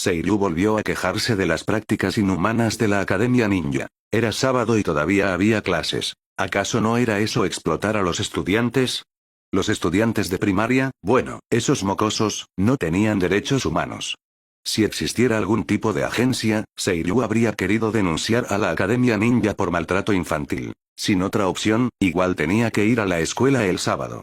Seiryu volvió a quejarse de las prácticas inhumanas de la Academia Ninja. Era sábado y todavía había clases. ¿Acaso no era eso explotar a los estudiantes? Los estudiantes de primaria, bueno, esos mocosos, no tenían derechos humanos. Si existiera algún tipo de agencia, Seiryu habría querido denunciar a la Academia Ninja por maltrato infantil. Sin otra opción, igual tenía que ir a la escuela el sábado.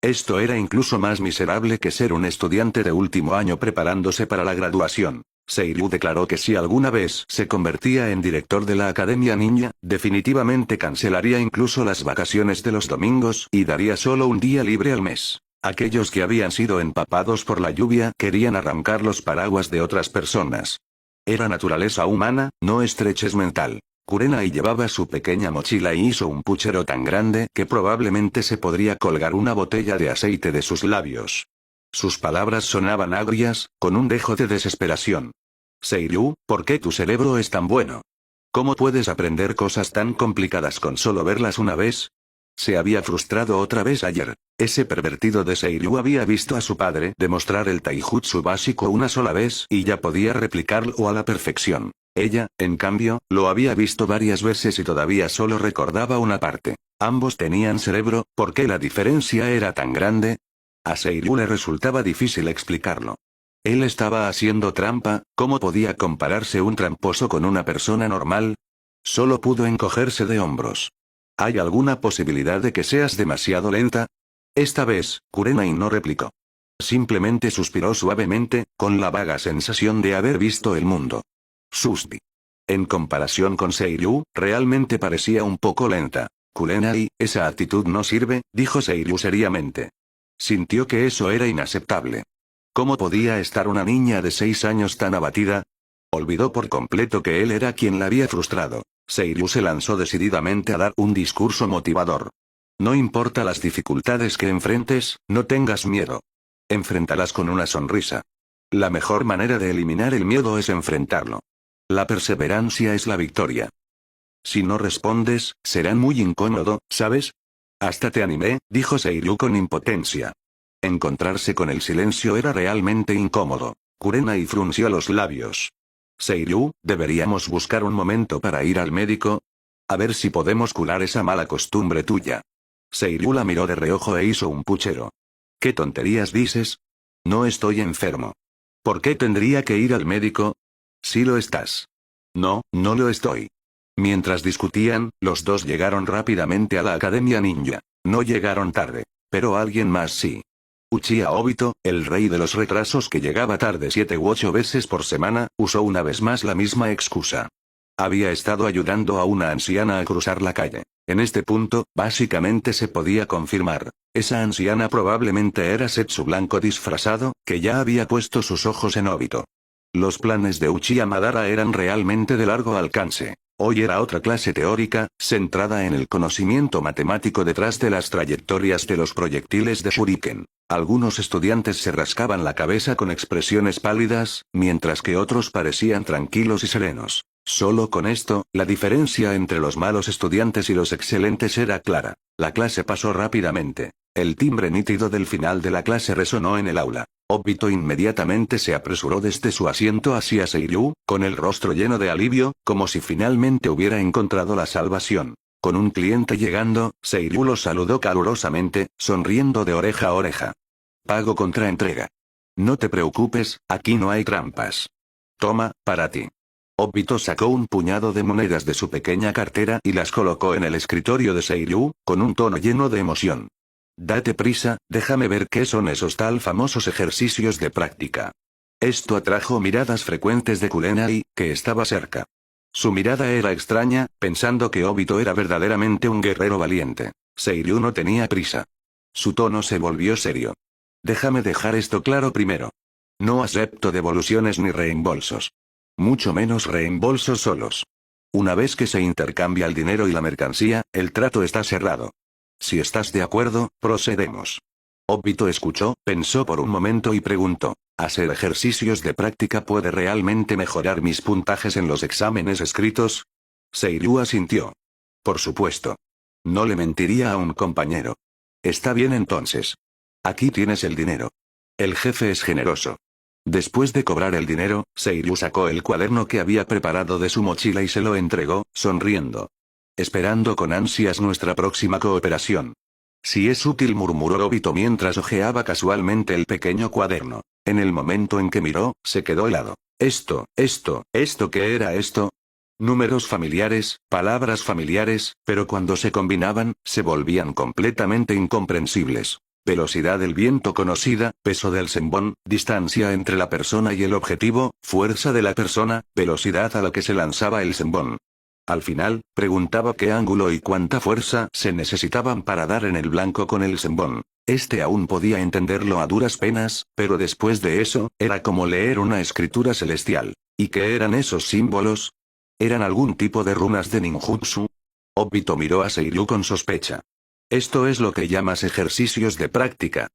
Esto era incluso más miserable que ser un estudiante de último año preparándose para la graduación. Seiryu declaró que si alguna vez se convertía en director de la Academia Ninja, definitivamente cancelaría incluso las vacaciones de los domingos y daría solo un día libre al mes. Aquellos que habían sido empapados por la lluvia querían arrancar los paraguas de otras personas. Era naturaleza humana, no estrechez mental. Kurenai llevaba su pequeña mochila y hizo un puchero tan grande que probablemente se podría colgar una botella de aceite de sus labios. Sus palabras sonaban agrias, con un dejo de desesperación. Seiryu, ¿por qué tu cerebro es tan bueno? ¿Cómo puedes aprender cosas tan complicadas con solo verlas una vez? Se había frustrado otra vez ayer. Ese pervertido de Seiryu había visto a su padre demostrar el taijutsu básico una sola vez y ya podía replicarlo a la perfección. Ella, en cambio, lo había visto varias veces y todavía solo recordaba una parte. Ambos tenían cerebro, ¿por qué la diferencia era tan grande? A Seiryu le resultaba difícil explicarlo. Él estaba haciendo trampa, ¿cómo podía compararse un tramposo con una persona normal? Solo pudo encogerse de hombros. ¿Hay alguna posibilidad de que seas demasiado lenta? Esta vez, Kurenai no replicó. Simplemente suspiró suavemente, con la vaga sensación de haber visto el mundo. Susbi. En comparación con Seiryu, realmente parecía un poco lenta. Kurenai, esa actitud no sirve, dijo Seiryu seriamente. Sintió que eso era inaceptable. ¿Cómo podía estar una niña de 6 años tan abatida? Olvidó por completo que él era quien la había frustrado. Seiryu se lanzó decididamente a dar un discurso motivador. No importa las dificultades que enfrentes, no tengas miedo. Enfréntalas con una sonrisa. La mejor manera de eliminar el miedo es enfrentarlo. La perseverancia es la victoria. Si no respondes, será muy incómodo, ¿sabes? Hasta te animé, dijo Seiryu con impotencia. Encontrarse con el silencio era realmente incómodo. Kurenai frunció los labios. Seiryu, ¿deberíamos buscar un momento para ir al médico? A ver si podemos curar esa mala costumbre tuya. Seiryu la miró de reojo e hizo un puchero. ¿Qué tonterías dices? No estoy enfermo. ¿Por qué tendría que ir al médico? Sí lo estás. No, no lo estoy. Mientras discutían, los dos llegaron rápidamente a la Academia Ninja. No llegaron tarde. Pero alguien más sí. Uchiha Obito, el rey de los retrasos que llegaba tarde 7 u 8 veces por semana, usó una vez más la misma excusa. Había estado ayudando a una anciana a cruzar la calle. En este punto, básicamente se podía confirmar. Esa anciana probablemente era Setsu Blanco disfrazado, que ya había puesto sus ojos en Obito. Los planes de Uchiha Madara eran realmente de largo alcance. Hoy era otra clase teórica, centrada en el conocimiento matemático detrás de las trayectorias de los proyectiles de Shuriken. Algunos estudiantes se rascaban la cabeza con expresiones pálidas, mientras que otros parecían tranquilos y serenos. Solo con esto, la diferencia entre los malos estudiantes y los excelentes era clara. La clase pasó rápidamente. El timbre nítido del final de la clase resonó en el aula. Obito inmediatamente se apresuró desde su asiento hacia Seiryu, con el rostro lleno de alivio, como si finalmente hubiera encontrado la salvación. Con un cliente llegando, Seiryu lo saludó calurosamente, sonriendo de oreja a oreja. Pago contra entrega. No te preocupes, aquí no hay trampas. Toma, para ti. Obito sacó un puñado de monedas de su pequeña cartera y las colocó en el escritorio de Seiryu, con un tono lleno de emoción. Date prisa, déjame ver qué son esos tal famosos ejercicios de práctica. Esto atrajo miradas frecuentes de Kurenai, que estaba cerca. Su mirada era extraña, pensando que Obito era verdaderamente un guerrero valiente. Seiryu no tenía prisa. Su tono se volvió serio. Déjame dejar esto claro primero. No acepto devoluciones ni reembolsos. Mucho menos reembolsos solos. Una vez que se intercambia el dinero y la mercancía, el trato está cerrado. Si estás de acuerdo, procedemos. Obito escuchó, pensó por un momento y preguntó, ¿hacer ejercicios de práctica puede realmente mejorar mis puntajes en los exámenes escritos? Seiryu asintió. Por supuesto. No le mentiría a un compañero. Está bien entonces. Aquí tienes el dinero. El jefe es generoso. Después de cobrar el dinero, Seiryu sacó el cuaderno que había preparado de su mochila y se lo entregó, sonriendo. Esperando con ansias nuestra próxima cooperación. Si es útil, murmuró Obito mientras hojeaba casualmente el pequeño cuaderno. En el momento en que miró, se quedó helado. ¿Esto qué era esto? Números familiares, palabras familiares, pero cuando se combinaban, se volvían completamente incomprensibles. Velocidad del viento conocida, peso del senbon, distancia entre la persona y el objetivo, fuerza de la persona, velocidad a la que se lanzaba el senbon. Al final, preguntaba qué ángulo y cuánta fuerza se necesitaban para dar en el blanco con el senbon. Aún podía entenderlo a duras penas, pero después de eso, era como leer una escritura celestial. ¿Y qué eran esos símbolos? ¿Eran algún tipo de runas de ninjutsu? Obito miró a Seiryu con sospecha. Esto es lo que llamas ejercicios de práctica.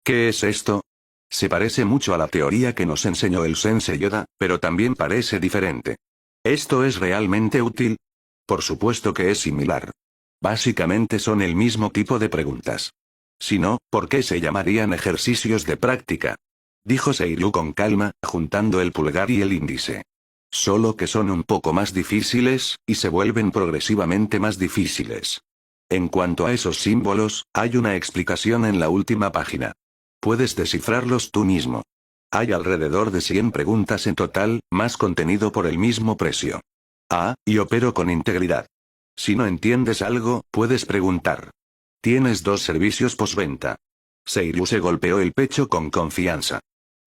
¿Qué es esto? Se parece mucho a la teoría que nos enseñó el Sensei Yoda, pero también parece diferente. ¿Esto es realmente útil? Por supuesto que es similar. Básicamente son el mismo tipo de preguntas. Si no, ¿por qué se llamarían ejercicios de práctica? Dijo Seiryu con calma, juntando el pulgar y el índice. Solo que son un poco más difíciles, y se vuelven progresivamente más difíciles. En cuanto a esos símbolos, hay una explicación en la última página. Puedes descifrarlos tú mismo. Hay alrededor de 100 preguntas en total, más contenido por el mismo precio. Y opero con integridad. Si no entiendes algo, puedes preguntar. Tienes 2 servicios postventa. Seiryu se golpeó el pecho con confianza.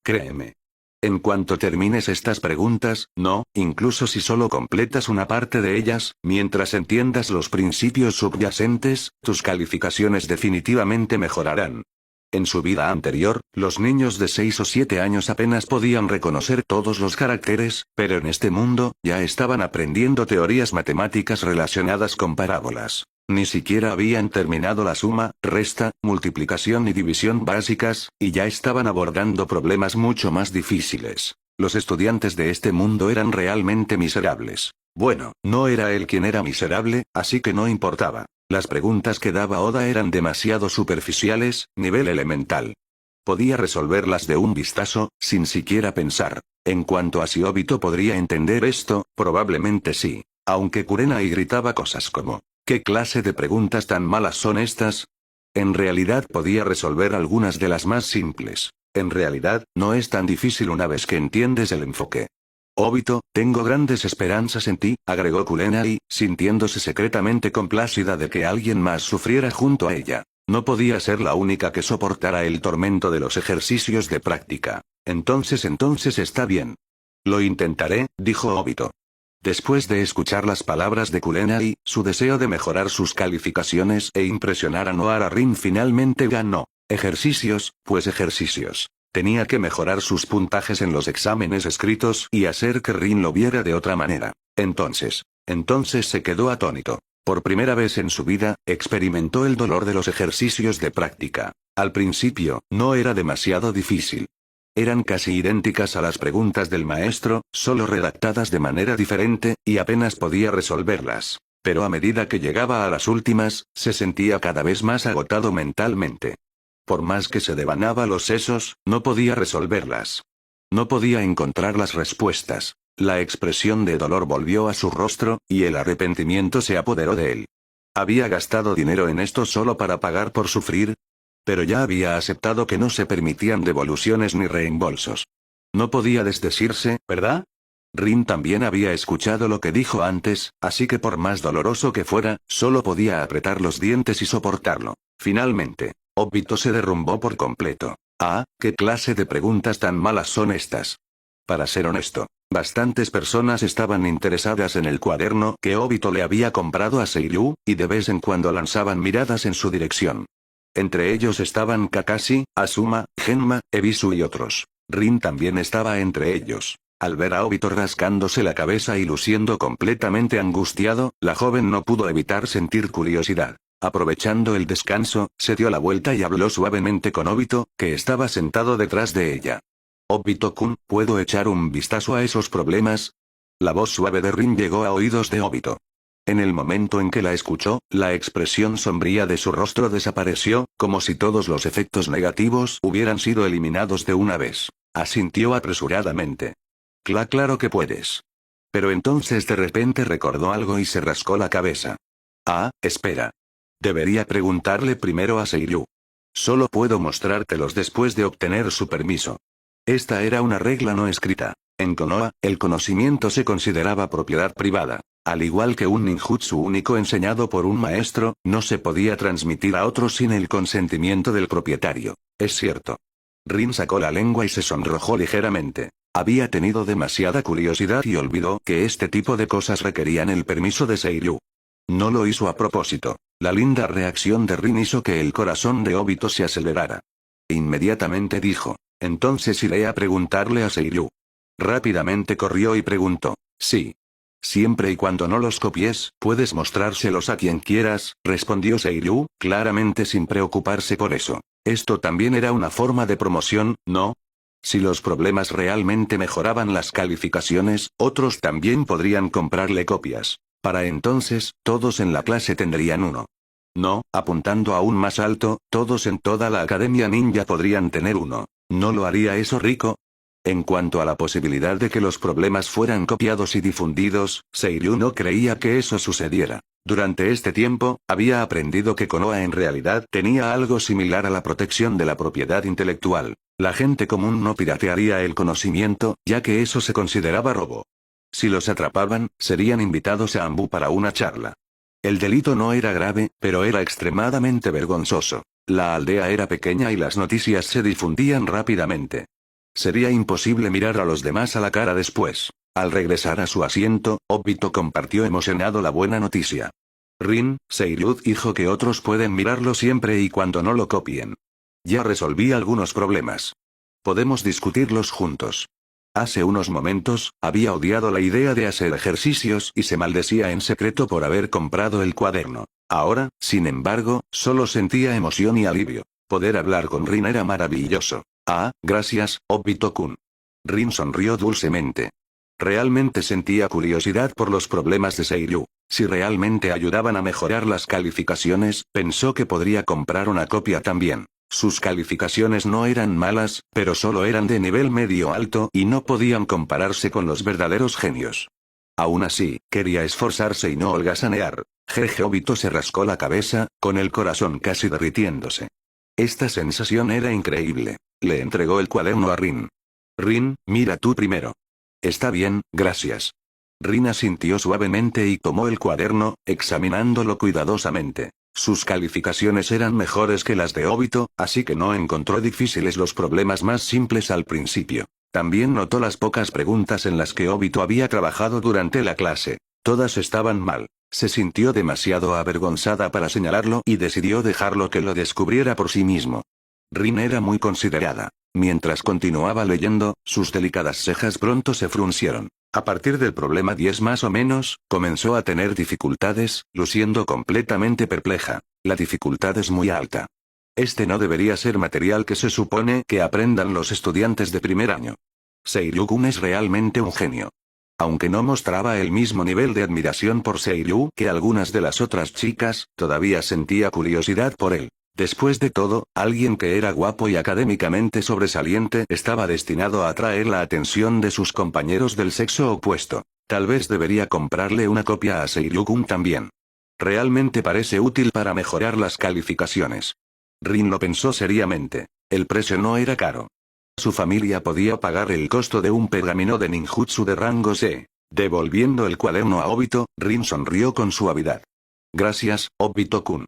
Créeme. En cuanto termines estas preguntas, incluso si solo completas una parte de ellas, mientras entiendas los principios subyacentes, tus calificaciones definitivamente mejorarán. En su vida anterior, los niños de 6 o 7 años apenas podían reconocer todos los caracteres, pero en este mundo, ya estaban aprendiendo teorías matemáticas relacionadas con parábolas. Ni siquiera habían terminado la suma, resta, multiplicación y división básicas, y ya estaban abordando problemas mucho más difíciles. Los estudiantes de este mundo eran realmente miserables. Bueno, no era él quien era miserable, así que no importaba. Las preguntas que daba Oda eran demasiado superficiales, nivel elemental. Podía resolverlas de un vistazo, sin siquiera pensar. En cuanto a si Obito podría entender esto, probablemente sí. Aunque Kurenai gritaba cosas como, ¿qué clase de preguntas tan malas son estas? En realidad podía resolver algunas de las más simples. En realidad, no es tan difícil una vez que entiendes el enfoque. Obito, tengo grandes esperanzas en ti, agregó Kurenai, sintiéndose secretamente complacida de que alguien más sufriera junto a ella. No podía ser la única que soportara el tormento de los ejercicios de práctica. Entonces está bien. Lo intentaré, dijo Obito. Después de escuchar las palabras de Kurenai, su deseo de mejorar sus calificaciones e impresionar a Noara Rin finalmente ganó. Ejercicios, pues ejercicios. Tenía que mejorar sus puntajes en los exámenes escritos y hacer que Rin lo viera de otra manera. Entonces se quedó atónito. Por primera vez en su vida, experimentó el dolor de los ejercicios de práctica. Al principio, no era demasiado difícil. Eran casi idénticas a las preguntas del maestro, solo redactadas de manera diferente, y apenas podía resolverlas. Pero a medida que llegaba a las últimas, se sentía cada vez más agotado mentalmente. Por más que se devanaba los sesos, no podía resolverlas. No podía encontrar las respuestas. La expresión de dolor volvió a su rostro, y el arrepentimiento se apoderó de él. ¿Había gastado dinero en esto solo para pagar por sufrir? Pero ya había aceptado que no se permitían devoluciones ni reembolsos. No podía desdecirse, ¿verdad? Rin también había escuchado lo que dijo antes, así que por más doloroso que fuera, solo podía apretar los dientes y soportarlo. Finalmente, Obito se derrumbó por completo. ¿Qué clase de preguntas tan malas son estas? Para ser honesto, bastantes personas estaban interesadas en el cuaderno que Obito le había comprado a Seiryu, y de vez en cuando lanzaban miradas en su dirección. Entre ellos estaban Kakashi, Asuma, Genma, Ebisu y otros. Rin también estaba entre ellos. Al ver a Obito rascándose la cabeza y luciendo completamente angustiado, la joven no pudo evitar sentir curiosidad. Aprovechando el descanso, se dio la vuelta y habló suavemente con Obito, que estaba sentado detrás de ella. Obito-kun, ¿puedo echar un vistazo a esos problemas? La voz suave de Rin llegó a oídos de Obito. En el momento en que la escuchó, la expresión sombría de su rostro desapareció, como si todos los efectos negativos hubieran sido eliminados de una vez. Asintió apresuradamente. Claro que puedes. Pero entonces de repente recordó algo y se rascó la cabeza. Ah, espera. Debería preguntarle primero a Seiyu. Solo puedo mostrártelos después de obtener su permiso. Esta era una regla no escrita. En Konoha, el conocimiento se consideraba propiedad privada. Al igual que un ninjutsu único enseñado por un maestro, no se podía transmitir a otros sin el consentimiento del propietario. Es cierto. Rin sacó la lengua y se sonrojó ligeramente. Había tenido demasiada curiosidad y olvidó que este tipo de cosas requerían el permiso de Seiyu. No lo hizo a propósito. La linda reacción de Rin hizo que el corazón de Obito se acelerara. Inmediatamente dijo, entonces iré a preguntarle a Seiyu. Rápidamente corrió y preguntó, sí. Siempre y cuando no los copies, puedes mostrárselos a quien quieras, respondió Seiyu, claramente sin preocuparse por eso. Esto también era una forma de promoción, ¿no? Si los problemas realmente mejoraban las calificaciones, otros también podrían comprarle copias. Para entonces, todos en la clase tendrían uno. No, apuntando aún más alto, todos en toda la Academia Ninja podrían tener uno. ¿No lo haría eso rico? En cuanto a la posibilidad de que los problemas fueran copiados y difundidos, Seiyu no creía que eso sucediera. Durante este tiempo, había aprendido que Konoha en realidad tenía algo similar a la protección de la propiedad intelectual. La gente común no piratearía el conocimiento, ya que eso se consideraba robo. Si los atrapaban, serían invitados a Anbu para una charla. El delito no era grave, pero era extremadamente vergonzoso. La aldea era pequeña y las noticias se difundían rápidamente. Sería imposible mirar a los demás a la cara después. Al regresar a su asiento, Obito compartió emocionado la buena noticia. Rin, Seiyu dijo que otros pueden mirarlo siempre y cuando no lo copien. Ya resolví algunos problemas. Podemos discutirlos juntos. Hace unos momentos, había odiado la idea de hacer ejercicios y se maldecía en secreto por haber comprado el cuaderno. Ahora, sin embargo, solo sentía emoción y alivio. Poder hablar con Rin era maravilloso. Ah, gracias, Obito-kun. Rin sonrió dulcemente. Realmente sentía curiosidad por los problemas de Seiyu. Si realmente ayudaban a mejorar las calificaciones, pensó que podría comprar una copia también. Sus calificaciones no eran malas, pero solo eran de nivel medio alto y no podían compararse con los verdaderos genios. Aún así, quería esforzarse y no holgazanear. Jeje. Obito se rascó la cabeza, con el corazón casi derritiéndose. Esta sensación era increíble. Le entregó el cuaderno a Rin. Rin, mira tú primero. Está bien, gracias. Rin asintió suavemente y tomó el cuaderno, examinándolo cuidadosamente. Sus calificaciones eran mejores que las de Obito, así que no encontró difíciles los problemas más simples al principio. También notó las pocas preguntas en las que Obito había trabajado durante la clase. Todas estaban mal. Se sintió demasiado avergonzada para señalarlo y decidió dejarlo que lo descubriera por sí mismo. Rin era muy considerada. Mientras continuaba leyendo, sus delicadas cejas pronto se fruncieron. A partir del problema 10 más o menos, comenzó a tener dificultades, luciendo completamente perpleja. La dificultad es muy alta. Este no debería ser material que se supone que aprendan los estudiantes de primer año. Seiyu-kun es realmente un genio. Aunque no mostraba el mismo nivel de admiración por Seiyu que algunas de las otras chicas, todavía sentía curiosidad por él. Después de todo, alguien que era guapo y académicamente sobresaliente estaba destinado a atraer la atención de sus compañeros del sexo opuesto. Tal vez debería comprarle una copia a Seiyu-kun también. Realmente parece útil para mejorar las calificaciones. Rin lo pensó seriamente. El precio no era caro. Su familia podía pagar el costo de un pergamino de ninjutsu de rango C. Devolviendo el cuaderno a Obito, Rin sonrió con suavidad. Gracias, Obito-kun.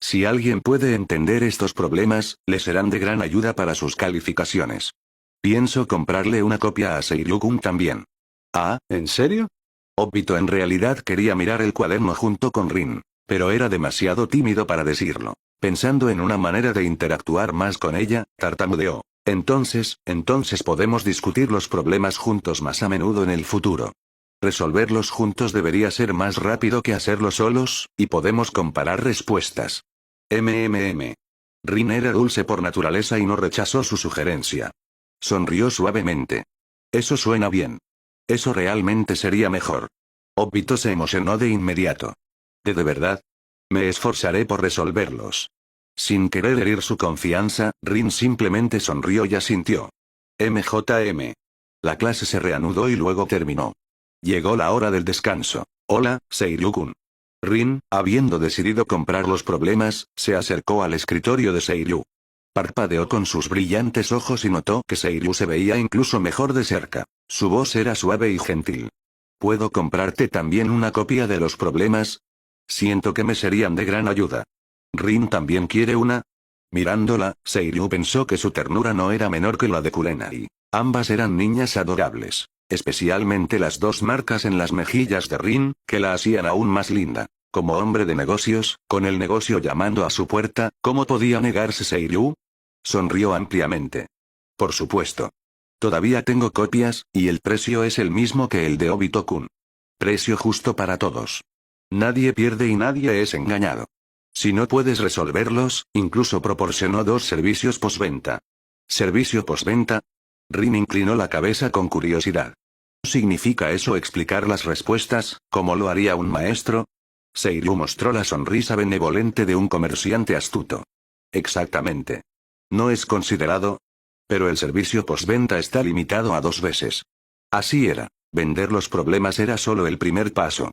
Si alguien puede entender estos problemas, le serán de gran ayuda para sus calificaciones. Pienso comprarle una copia a Seiyu-kun también. Ah, ¿en serio? Obito en realidad quería mirar el cuaderno junto con Rin, pero era demasiado tímido para decirlo. Pensando en una manera de interactuar más con ella, tartamudeó. Entonces podemos discutir los problemas juntos más a menudo en el futuro. Resolverlos juntos debería ser más rápido que hacerlo solos, y podemos comparar respuestas. Rin era dulce por naturaleza y no rechazó su sugerencia. Sonrió suavemente. Eso suena bien. Eso realmente sería mejor. Obito se emocionó de inmediato. ¿De verdad? Me esforzaré por resolverlos. Sin querer herir su confianza, Rin simplemente sonrió y asintió. MJM. La clase se reanudó y luego terminó. Llegó la hora del descanso. Hola, Seiryu-kun. Rin, habiendo decidido comprar los problemas, se acercó al escritorio de Seiryu. Parpadeó con sus brillantes ojos y notó que Seiryu se veía incluso mejor de cerca. Su voz era suave y gentil. ¿Puedo comprarte también una copia de los problemas? Siento que me serían de gran ayuda. ¿Rin también quiere una? Mirándola, Seiryu pensó que su ternura no era menor que la de Kurenai. Ambas eran niñas adorables. Especialmente las dos marcas en las mejillas de Rin, que la hacían aún más linda. Como hombre de negocios, con el negocio llamando a su puerta, ¿cómo podía negarse Seiryu? Sonrió ampliamente. Por supuesto. Todavía tengo copias, y el precio es el mismo que el de Obito-kun. Precio justo para todos. Nadie pierde y nadie es engañado. Si no puedes resolverlos, incluso proporcionó 2 servicios postventa. ¿Servicio postventa? Rin inclinó la cabeza con curiosidad. ¿Significa eso explicar las respuestas, como lo haría un maestro? Seiryu mostró la sonrisa benevolente de un comerciante astuto. Exactamente. ¿No es considerado? Pero el servicio postventa está limitado a 2 veces. Así era. Vender los problemas era solo el primer paso.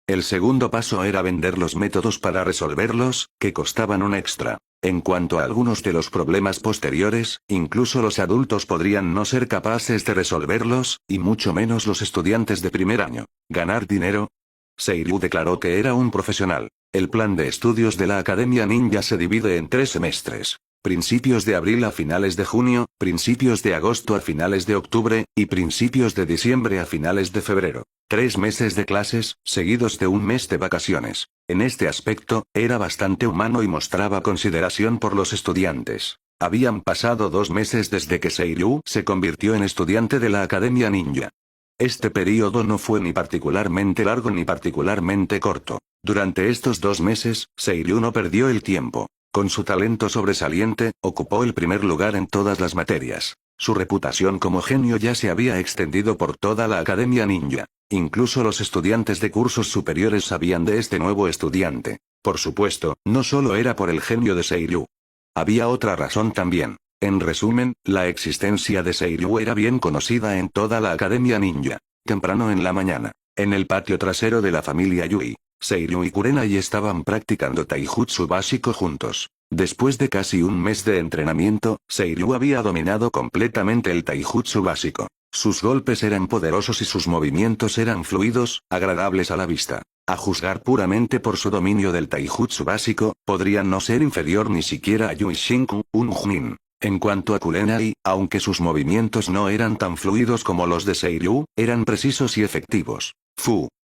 El segundo paso era vender los métodos para resolverlos, que costaban un extra. En cuanto a algunos de los problemas posteriores, incluso los adultos podrían no ser capaces de resolverlos, y mucho menos los estudiantes de primer año. ¿Ganar dinero? Seiryu declaró que era un profesional. El plan de estudios de la Academia Ninja se divide en 3 semestres. Principios de abril a finales de junio, principios de agosto a finales de octubre, y principios de diciembre a finales de febrero. 3 meses de clases, seguidos de un mes de vacaciones. En este aspecto, era bastante humano y mostraba consideración por los estudiantes. Habían pasado 2 meses desde que Seiryu se convirtió en estudiante de la Academia Ninja. Este período no fue ni particularmente largo ni particularmente corto. Durante estos 2 meses, Seiryu no perdió el tiempo. Con su talento sobresaliente, ocupó el primer lugar en todas las materias. Su reputación como genio ya se había extendido por toda la Academia Ninja. Incluso los estudiantes de cursos superiores sabían de este nuevo estudiante. Por supuesto, no solo era por el genio de Seiryu. Había otra razón también. En resumen, la existencia de Seiryu era bien conocida en toda la Academia Ninja. Temprano en la mañana, en el patio trasero de la familia Yui, Seiryu y Kurenai estaban practicando taijutsu básico juntos. Después de casi un mes de entrenamiento, Seiryu había dominado completamente el taijutsu básico. Sus golpes eran poderosos y sus movimientos eran fluidos, agradables a la vista. A juzgar puramente por su dominio del taijutsu básico, podría no ser inferior ni siquiera a Yui Shinku, un Junin. En cuanto a Kurenai, aunque sus movimientos no eran tan fluidos como los de Seiryu, eran precisos y efectivos.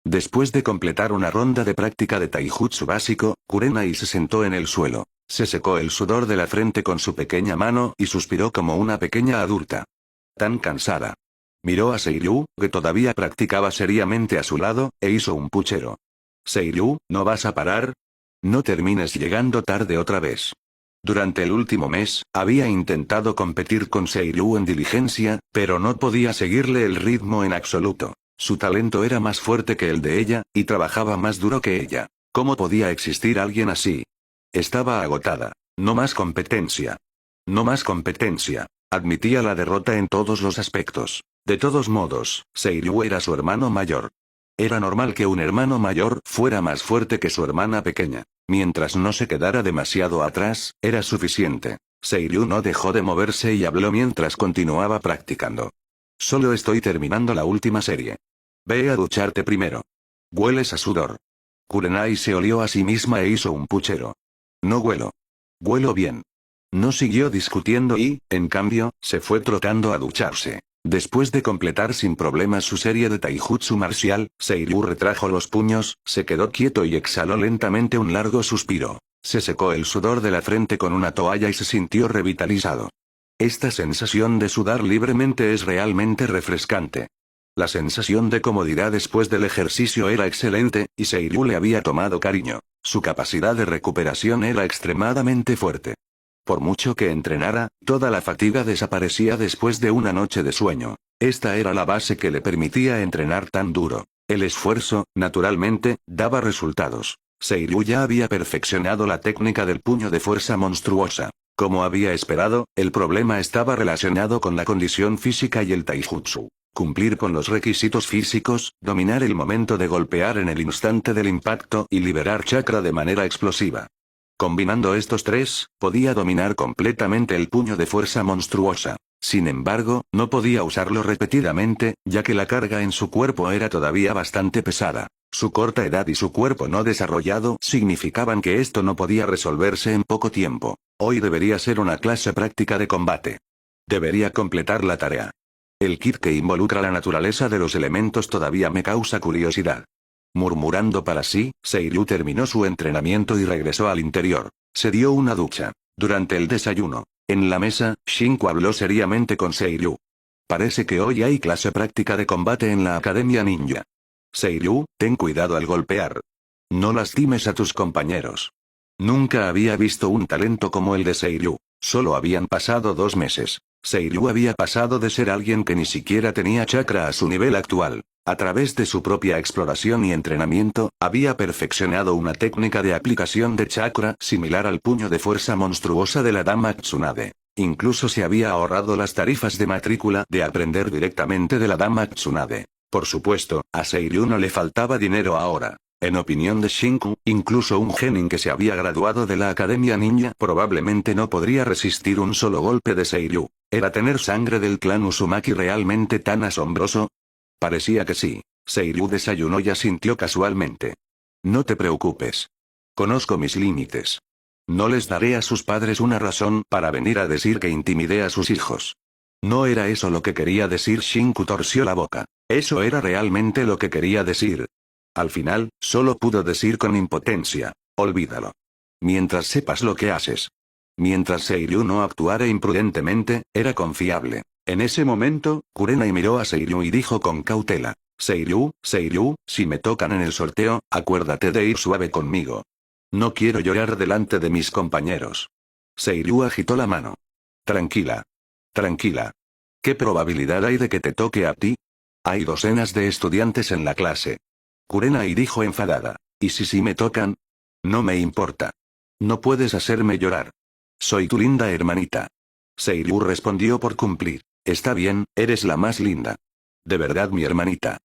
Después de completar una ronda de práctica de taijutsu básico, Kurenai se sentó en el suelo. Se secó el sudor de la frente con su pequeña mano y suspiró como una pequeña adulta. Tan cansada. Miró a Seiryu, que todavía practicaba seriamente a su lado, e hizo un puchero. Seiryu, ¿no vas a parar? No termines llegando tarde otra vez. Durante el último mes, había intentado competir con Seiryu en diligencia, pero no podía seguirle el ritmo en absoluto. Su talento era más fuerte que el de ella, y trabajaba más duro que ella. ¿Cómo podía existir alguien así? Estaba agotada. No más competencia. No más competencia. Admitía la derrota en todos los aspectos. De todos modos, Seiryu era su hermano mayor. Era normal que un hermano mayor fuera más fuerte que su hermana pequeña. Mientras no se quedara demasiado atrás, era suficiente. Seiryu no dejó de moverse y habló mientras continuaba practicando. Solo estoy terminando la última serie. Ve a ducharte primero. Hueles a sudor. Kurenai se olió a sí misma e hizo un puchero. No huelo. Huelo bien. No siguió discutiendo y, en cambio, se fue trotando a ducharse. Después de completar sin problemas su serie de taijutsu marcial, Seiryu retrajo los puños, se quedó quieto y exhaló lentamente un largo suspiro. Se secó el sudor de la frente con una toalla y se sintió revitalizado. Esta sensación de sudar libremente es realmente refrescante. La sensación de comodidad después del ejercicio era excelente, y Seiryu le había tomado cariño. Su capacidad de recuperación era extremadamente fuerte. Por mucho que entrenara, toda la fatiga desaparecía después de una noche de sueño. Esta era la base que le permitía entrenar tan duro. El esfuerzo, naturalmente, daba resultados. Seiryu ya había perfeccionado la técnica del puño de fuerza monstruosa. Como había esperado, el problema estaba relacionado con la condición física y el taijutsu. Cumplir con los requisitos físicos, dominar el momento de golpear en el instante del impacto y liberar chakra de manera explosiva. Combinando estos tres, podía dominar completamente el puño de fuerza monstruosa. Sin embargo, no podía usarlo repetidamente, ya que la carga en su cuerpo era todavía bastante pesada. Su corta edad y su cuerpo no desarrollado significaban que esto no podía resolverse en poco tiempo. Hoy debería ser una clase práctica de combate. Debería completar la tarea. El kit que involucra la naturaleza de los elementos todavía me causa curiosidad. Murmurando para sí, Seiryu terminó su entrenamiento y regresó al interior. Se dio una ducha. Durante el desayuno, en la mesa, Shinku habló seriamente con Seiryu. Parece que hoy hay clase práctica de combate en la Academia Ninja. Seiryu, ten cuidado al golpear. No lastimes a tus compañeros. Nunca había visto un talento como el de Seiryu. Solo habían pasado 2 meses. Seiryu había pasado de ser alguien que ni siquiera tenía chakra a su nivel actual. A través de su propia exploración y entrenamiento, había perfeccionado una técnica de aplicación de chakra similar al puño de fuerza monstruosa de la dama Tsunade. Incluso se había ahorrado las tarifas de matrícula de aprender directamente de la dama Tsunade. Por supuesto, a Seiryu no le faltaba dinero ahora. En opinión de Shinku, incluso un genin que se había graduado de la Academia Ninja probablemente no podría resistir un solo golpe de Seiryu. ¿Era tener sangre del clan Uzumaki realmente tan asombroso? Parecía que sí. Seiryu desayunó y asintió casualmente. No te preocupes. Conozco mis límites. No les daré a sus padres una razón para venir a decir que intimidé a sus hijos. No era eso lo que quería decir. Shinku torció la boca. Eso era realmente lo que quería decir. Al final, solo pudo decir con impotencia, olvídalo. Mientras sepas lo que haces. Mientras Seiryu no actuara imprudentemente, era confiable. En ese momento, Kurenai miró a Seiryu y dijo con cautela, Seiryu, si me tocan en el sorteo, acuérdate de ir suave conmigo. No quiero llorar delante de mis compañeros. Seiryu agitó la mano. Tranquila. Tranquila. ¿Qué probabilidad hay de que te toque a ti? Hay docenas de estudiantes en la clase. Kurenai dijo enfadada. ¿Y si me tocan? No me importa. No puedes hacerme llorar. Soy tu linda hermanita. Seiryu respondió por cumplir. Está bien, eres la más linda. De verdad mi hermanita.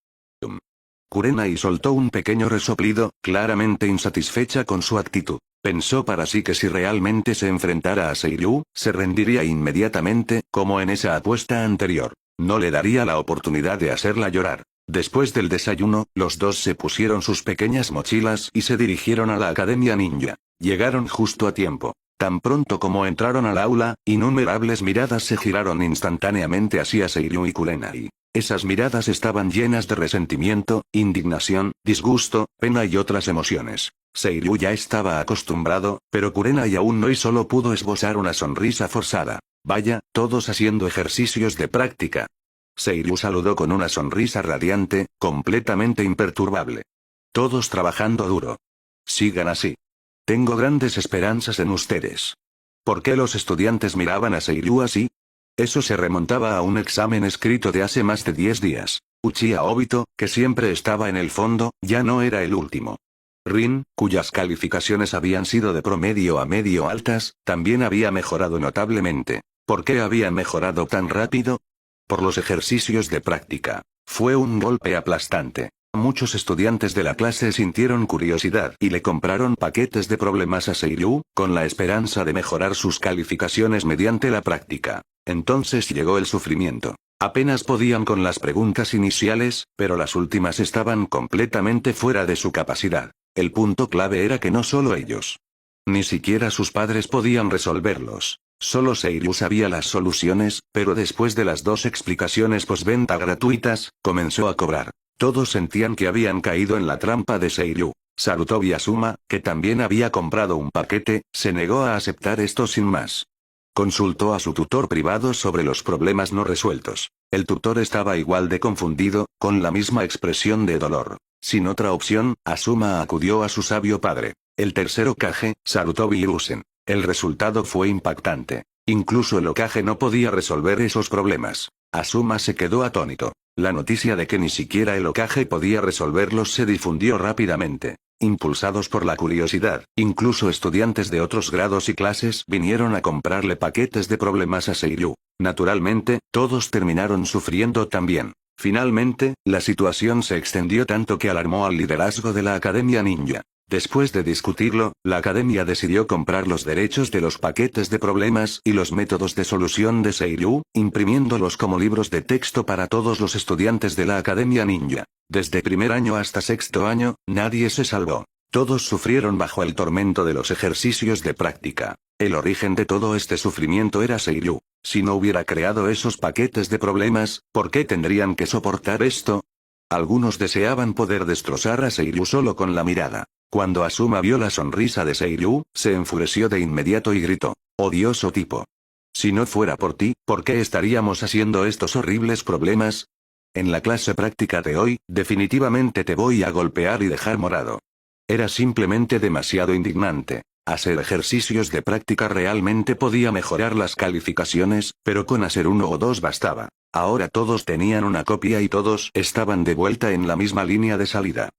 Kurenai soltó un pequeño resoplido, claramente insatisfecha con su actitud. Pensó para sí que si realmente se enfrentara a Seiryu, se rendiría inmediatamente, como en esa apuesta anterior. No le daría la oportunidad de hacerla llorar. Después del desayuno, los dos se pusieron sus pequeñas mochilas y se dirigieron a la Academia Ninja. Llegaron justo a tiempo. Tan pronto como entraron al aula, innumerables miradas se giraron instantáneamente hacia Seiryu y Kurenai. Esas miradas estaban llenas de resentimiento, indignación, disgusto, pena y otras emociones. Seiryu ya estaba acostumbrado, pero Kurenai aún no y solo pudo esbozar una sonrisa forzada. Vaya, todos haciendo ejercicios de práctica. Seiryu saludó con una sonrisa radiante, completamente imperturbable. Todos trabajando duro. Sigan así. Tengo grandes esperanzas en ustedes. ¿Por qué los estudiantes miraban a Seiryu así? Eso se remontaba a un examen escrito de hace más de 10 días. Uchiha Obito, que siempre estaba en el fondo, ya no era el último. Rin, cuyas calificaciones habían sido de promedio a medio altas, también había mejorado notablemente. ¿Por qué había mejorado tan rápido? Por los ejercicios de práctica. Fue un golpe aplastante. Muchos estudiantes de la clase sintieron curiosidad y le compraron paquetes de problemas a Seiryu, con la esperanza de mejorar sus calificaciones mediante la práctica. Entonces llegó el sufrimiento. Apenas podían con las preguntas iniciales, pero las últimas estaban completamente fuera de su capacidad. El punto clave era que no solo ellos. Ni siquiera sus padres podían resolverlos. Solo Seiryu sabía las soluciones, pero después de las 2 explicaciones postventa gratuitas, comenzó a cobrar. Todos sentían que habían caído en la trampa de Seiryu. Sarutobi Asuma, que también había comprado un paquete, se negó a aceptar esto sin más. Consultó a su tutor privado sobre los problemas no resueltos. El tutor estaba igual de confundido, con la misma expresión de dolor. Sin otra opción, Asuma acudió a su sabio padre, el tercer Hokage, Sarutobi Hiruzen. El resultado fue impactante. Incluso el Hokage no podía resolver esos problemas. Asuma se quedó atónito. La noticia de que ni siquiera el Hokage podía resolverlos se difundió rápidamente. Impulsados por la curiosidad, incluso estudiantes de otros grados y clases vinieron a comprarle paquetes de problemas a Seiyu. Naturalmente, todos terminaron sufriendo también. Finalmente, la situación se extendió tanto que alarmó al liderazgo de la Academia Ninja. Después de discutirlo, la Academia decidió comprar los derechos de los paquetes de problemas y los métodos de solución de Seiyu, imprimiéndolos como libros de texto para todos los estudiantes de la Academia Ninja. Desde primer año hasta sexto año, nadie se salvó. Todos sufrieron bajo el tormento de los ejercicios de práctica. El origen de todo este sufrimiento era Seiyu. Si no hubiera creado esos paquetes de problemas, ¿por qué tendrían que soportar esto? Algunos deseaban poder destrozar a Seiyu solo con la mirada. Cuando Asuma vio la sonrisa de Seiyu, se enfureció de inmediato y gritó: «¡Odioso tipo! Si no fuera por ti, ¿por qué estaríamos haciendo estos horribles problemas? En la clase práctica de hoy, definitivamente te voy a golpear y dejar morado». Era simplemente demasiado indignante. Hacer ejercicios de práctica realmente podía mejorar las calificaciones, pero con hacer uno o dos bastaba. Ahora todos tenían una copia y todos estaban de vuelta en la misma línea de salida.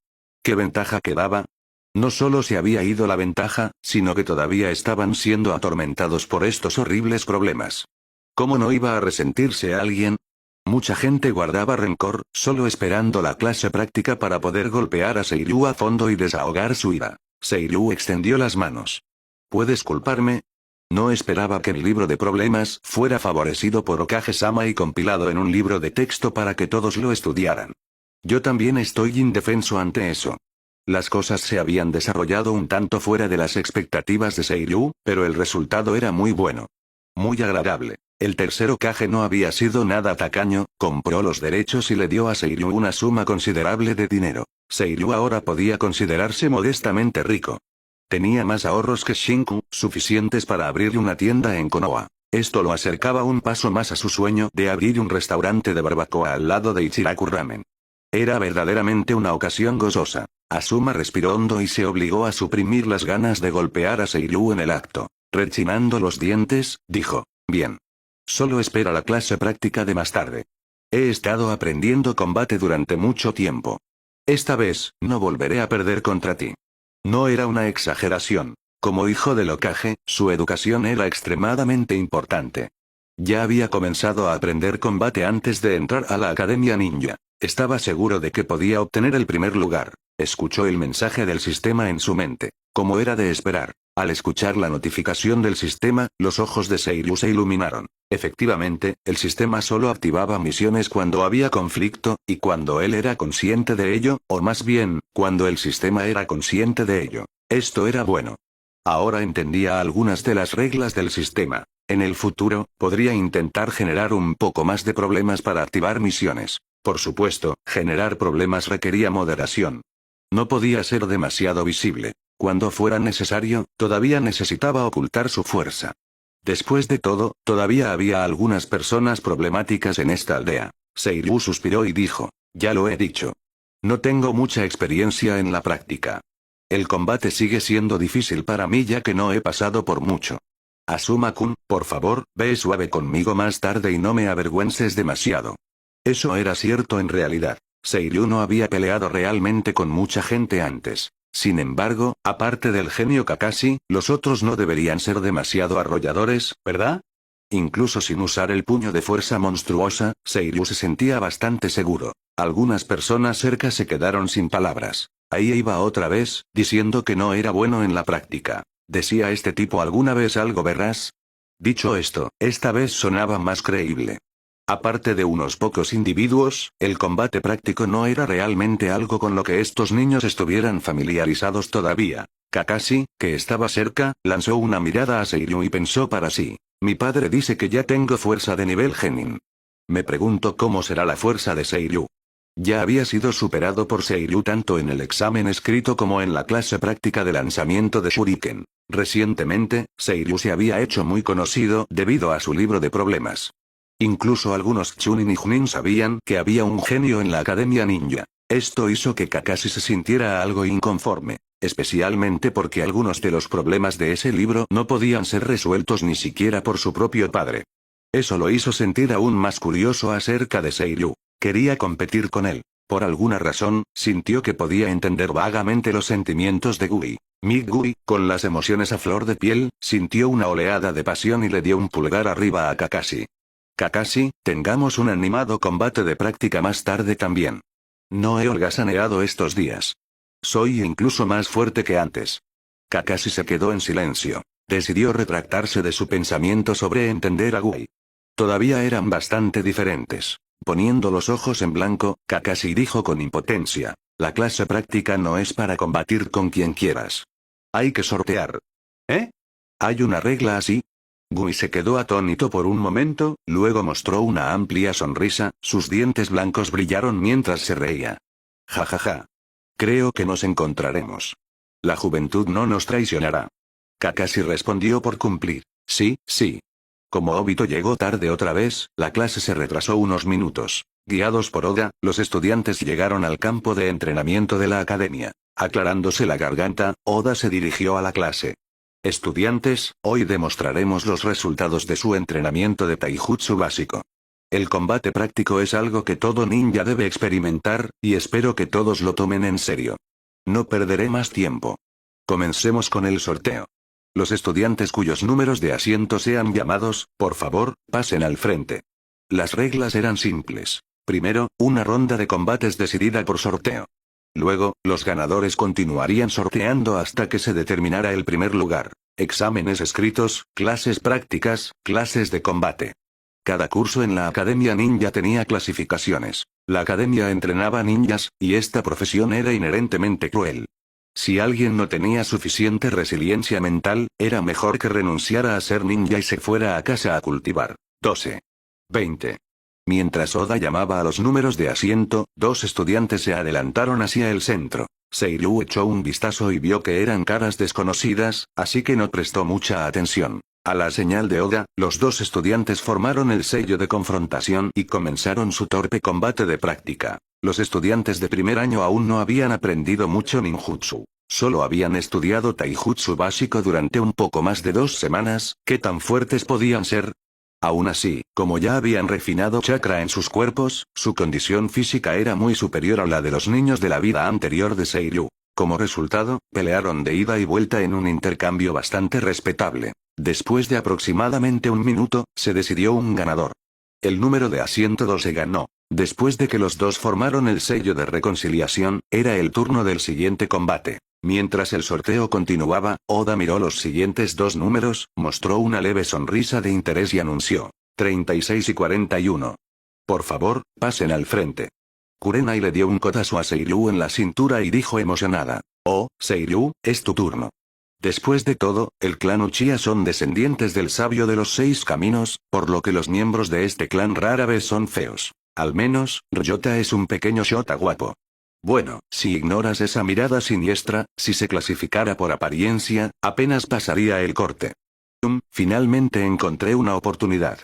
¿Qué ventaja quedaba? No solo se había ido la ventaja, sino que todavía estaban siendo atormentados por estos horribles problemas. ¿Cómo no iba a resentirse alguien? Mucha gente guardaba rencor, solo esperando la clase práctica para poder golpear a Seiyu a fondo y desahogar su ira. Seiyu extendió las manos. ¿Puedes culparme? No esperaba que mi libro de problemas fuera favorecido por Okage-sama y compilado en un libro de texto para que todos lo estudiaran. Yo también estoy indefenso ante eso. Las cosas se habían desarrollado un tanto fuera de las expectativas de Seiyu, pero el resultado era muy bueno. Muy agradable. El tercer Hokage no había sido nada tacaño, compró los derechos y le dio a Seiyu una suma considerable de dinero. Seiyu ahora podía considerarse modestamente rico. Tenía más ahorros que Shinku, suficientes para abrir una tienda en Konoha. Esto lo acercaba un paso más a su sueño de abrir un restaurante de barbacoa al lado de Ichiraku Ramen. Era verdaderamente una ocasión gozosa. Asuma respiró hondo y se obligó a suprimir las ganas de golpear a Seiyu en el acto. Rechinando los dientes, dijo: «Bien. Solo espera la clase práctica de más tarde. He estado aprendiendo combate durante mucho tiempo. Esta vez, no volveré a perder contra ti». No era una exageración. Como hijo del Hokage, su educación era extremadamente importante. Ya había comenzado a aprender combate antes de entrar a la Academia Ninja. Estaba seguro de que podía obtener el primer lugar. Escuchó el mensaje del sistema en su mente. Como era de esperar, al escuchar la notificación del sistema, los ojos de Seiyu se iluminaron. Efectivamente, el sistema solo activaba misiones cuando había conflicto, y cuando él era consciente de ello, o más bien, cuando el sistema era consciente de ello. Esto era bueno. Ahora entendía algunas de las reglas del sistema. En el futuro, podría intentar generar un poco más de problemas para activar misiones. Por supuesto, generar problemas requería moderación. No podía ser demasiado visible. Cuando fuera necesario, todavía necesitaba ocultar su fuerza. Después de todo, todavía había algunas personas problemáticas en esta aldea. Seiyu suspiró y dijo: «Ya lo he dicho. No tengo mucha experiencia en la práctica. El combate sigue siendo difícil para mí ya que no he pasado por mucho. Asuma-kun, por favor, ve suave conmigo más tarde y no me avergüences demasiado». Eso era cierto en realidad. Seiyu no había peleado realmente con mucha gente antes. Sin embargo, aparte del genio Kakashi, los otros no deberían ser demasiado arrolladores, ¿verdad? Incluso sin usar el puño de fuerza monstruosa, Seiyu se sentía bastante seguro. Algunas personas cerca se quedaron sin palabras. Ahí iba otra vez, diciendo que no era bueno en la práctica. ¿Decía este tipo alguna vez algo veraz? Dicho esto, esta vez sonaba más creíble. Aparte de unos pocos individuos, el combate práctico no era realmente algo con lo que estos niños estuvieran familiarizados todavía. Kakashi, que estaba cerca, lanzó una mirada a Seiyu y pensó para sí: «Mi padre dice que ya tengo fuerza de nivel genin. Me pregunto cómo será la fuerza de Seiyu». Ya había sido superado por Seiyu tanto en el examen escrito como en la clase práctica de lanzamiento de Shuriken. Recientemente, Seiyu se había hecho muy conocido debido a su libro de problemas. Incluso algunos Chunin y Junin sabían que había un genio en la Academia Ninja. Esto hizo que Kakashi se sintiera algo inconforme, especialmente porque algunos de los problemas de ese libro no podían ser resueltos ni siquiera por su propio padre. Eso lo hizo sentir aún más curioso acerca de Seiyu. Quería competir con él. Por alguna razón, sintió que podía entender vagamente los sentimientos de Gui. Gui, con las emociones a flor de piel, sintió una oleada de pasión y le dio un pulgar arriba a Kakashi. Kakashi, tengamos un animado combate de práctica más tarde también. No he holgazaneado estos días. Soy incluso más fuerte que antes. Kakashi se quedó en silencio. Decidió retractarse de su pensamiento sobre entender a Gui. Todavía eran bastante diferentes. Poniendo los ojos en blanco, Kakashi dijo con impotencia: la clase práctica no es para combatir con quien quieras. Hay que sortear. ¿Eh? ¿Hay una regla así? Gui se quedó atónito por un momento, luego mostró una amplia sonrisa, sus dientes blancos brillaron mientras se reía. Ja ja ja. Creo que nos encontraremos. La juventud no nos traicionará. Kakashi respondió por cumplir. Sí, sí. Como Obito llegó tarde otra vez, la clase se retrasó unos minutos. Guiados por Oda, los estudiantes llegaron al campo de entrenamiento de la academia. Aclarándose la garganta, Oda se dirigió a la clase. Estudiantes, hoy demostraremos los resultados de su entrenamiento de taijutsu básico. El combate práctico es algo que todo ninja debe experimentar, y espero que todos lo tomen en serio. No perderé más tiempo. Comencemos con el sorteo. Los estudiantes cuyos números de asiento sean llamados, por favor, pasen al frente. Las reglas eran simples. Primero, una ronda de combates decidida por sorteo. Luego, los ganadores continuarían sorteando hasta que se determinara el primer lugar. Exámenes escritos, clases prácticas, clases de combate. Cada curso en la Academia Ninja tenía clasificaciones. La academia entrenaba ninjas, y esta profesión era inherentemente cruel. Si alguien no tenía suficiente resiliencia mental, era mejor que renunciara a ser ninja y se fuera a casa a cultivar. 12. 20. Mientras Oda llamaba a los números de asiento, dos estudiantes se adelantaron hacia el centro. Seiru echó un vistazo y vio que eran caras desconocidas, así que no prestó mucha atención. A la señal de Oda, los dos estudiantes formaron el sello de confrontación y comenzaron su torpe combate de práctica. Los estudiantes de primer año aún no habían aprendido mucho ninjutsu. Solo habían estudiado taijutsu básico durante un poco más de 2 semanas. ¿Qué tan fuertes podían ser? Aún así, como ya habían refinado chakra en sus cuerpos, su condición física era muy superior a la de los niños de la vida anterior de Seiru. Como resultado, pelearon de ida y vuelta en un intercambio bastante respetable. Después de aproximadamente un minuto, se decidió un ganador. El número de asiento 2 se ganó. Después de que los dos formaron el sello de reconciliación, era el turno del siguiente combate. Mientras el sorteo continuaba, Oda miró los siguientes dos números, mostró una leve sonrisa de interés y anunció: 36 y 41. Por favor, pasen al frente. Kurenai le dio un codazo a Seiru en la cintura y dijo emocionada: oh, Seiru, es tu turno. Después de todo, el clan Uchiha son descendientes del sabio de los 6 caminos, por lo que los miembros de este clan rara vez son feos. Al menos, Ryota es un pequeño shota guapo. Bueno, si ignoras esa mirada siniestra, si se clasificara por apariencia, apenas pasaría el corte. Finalmente encontré una oportunidad.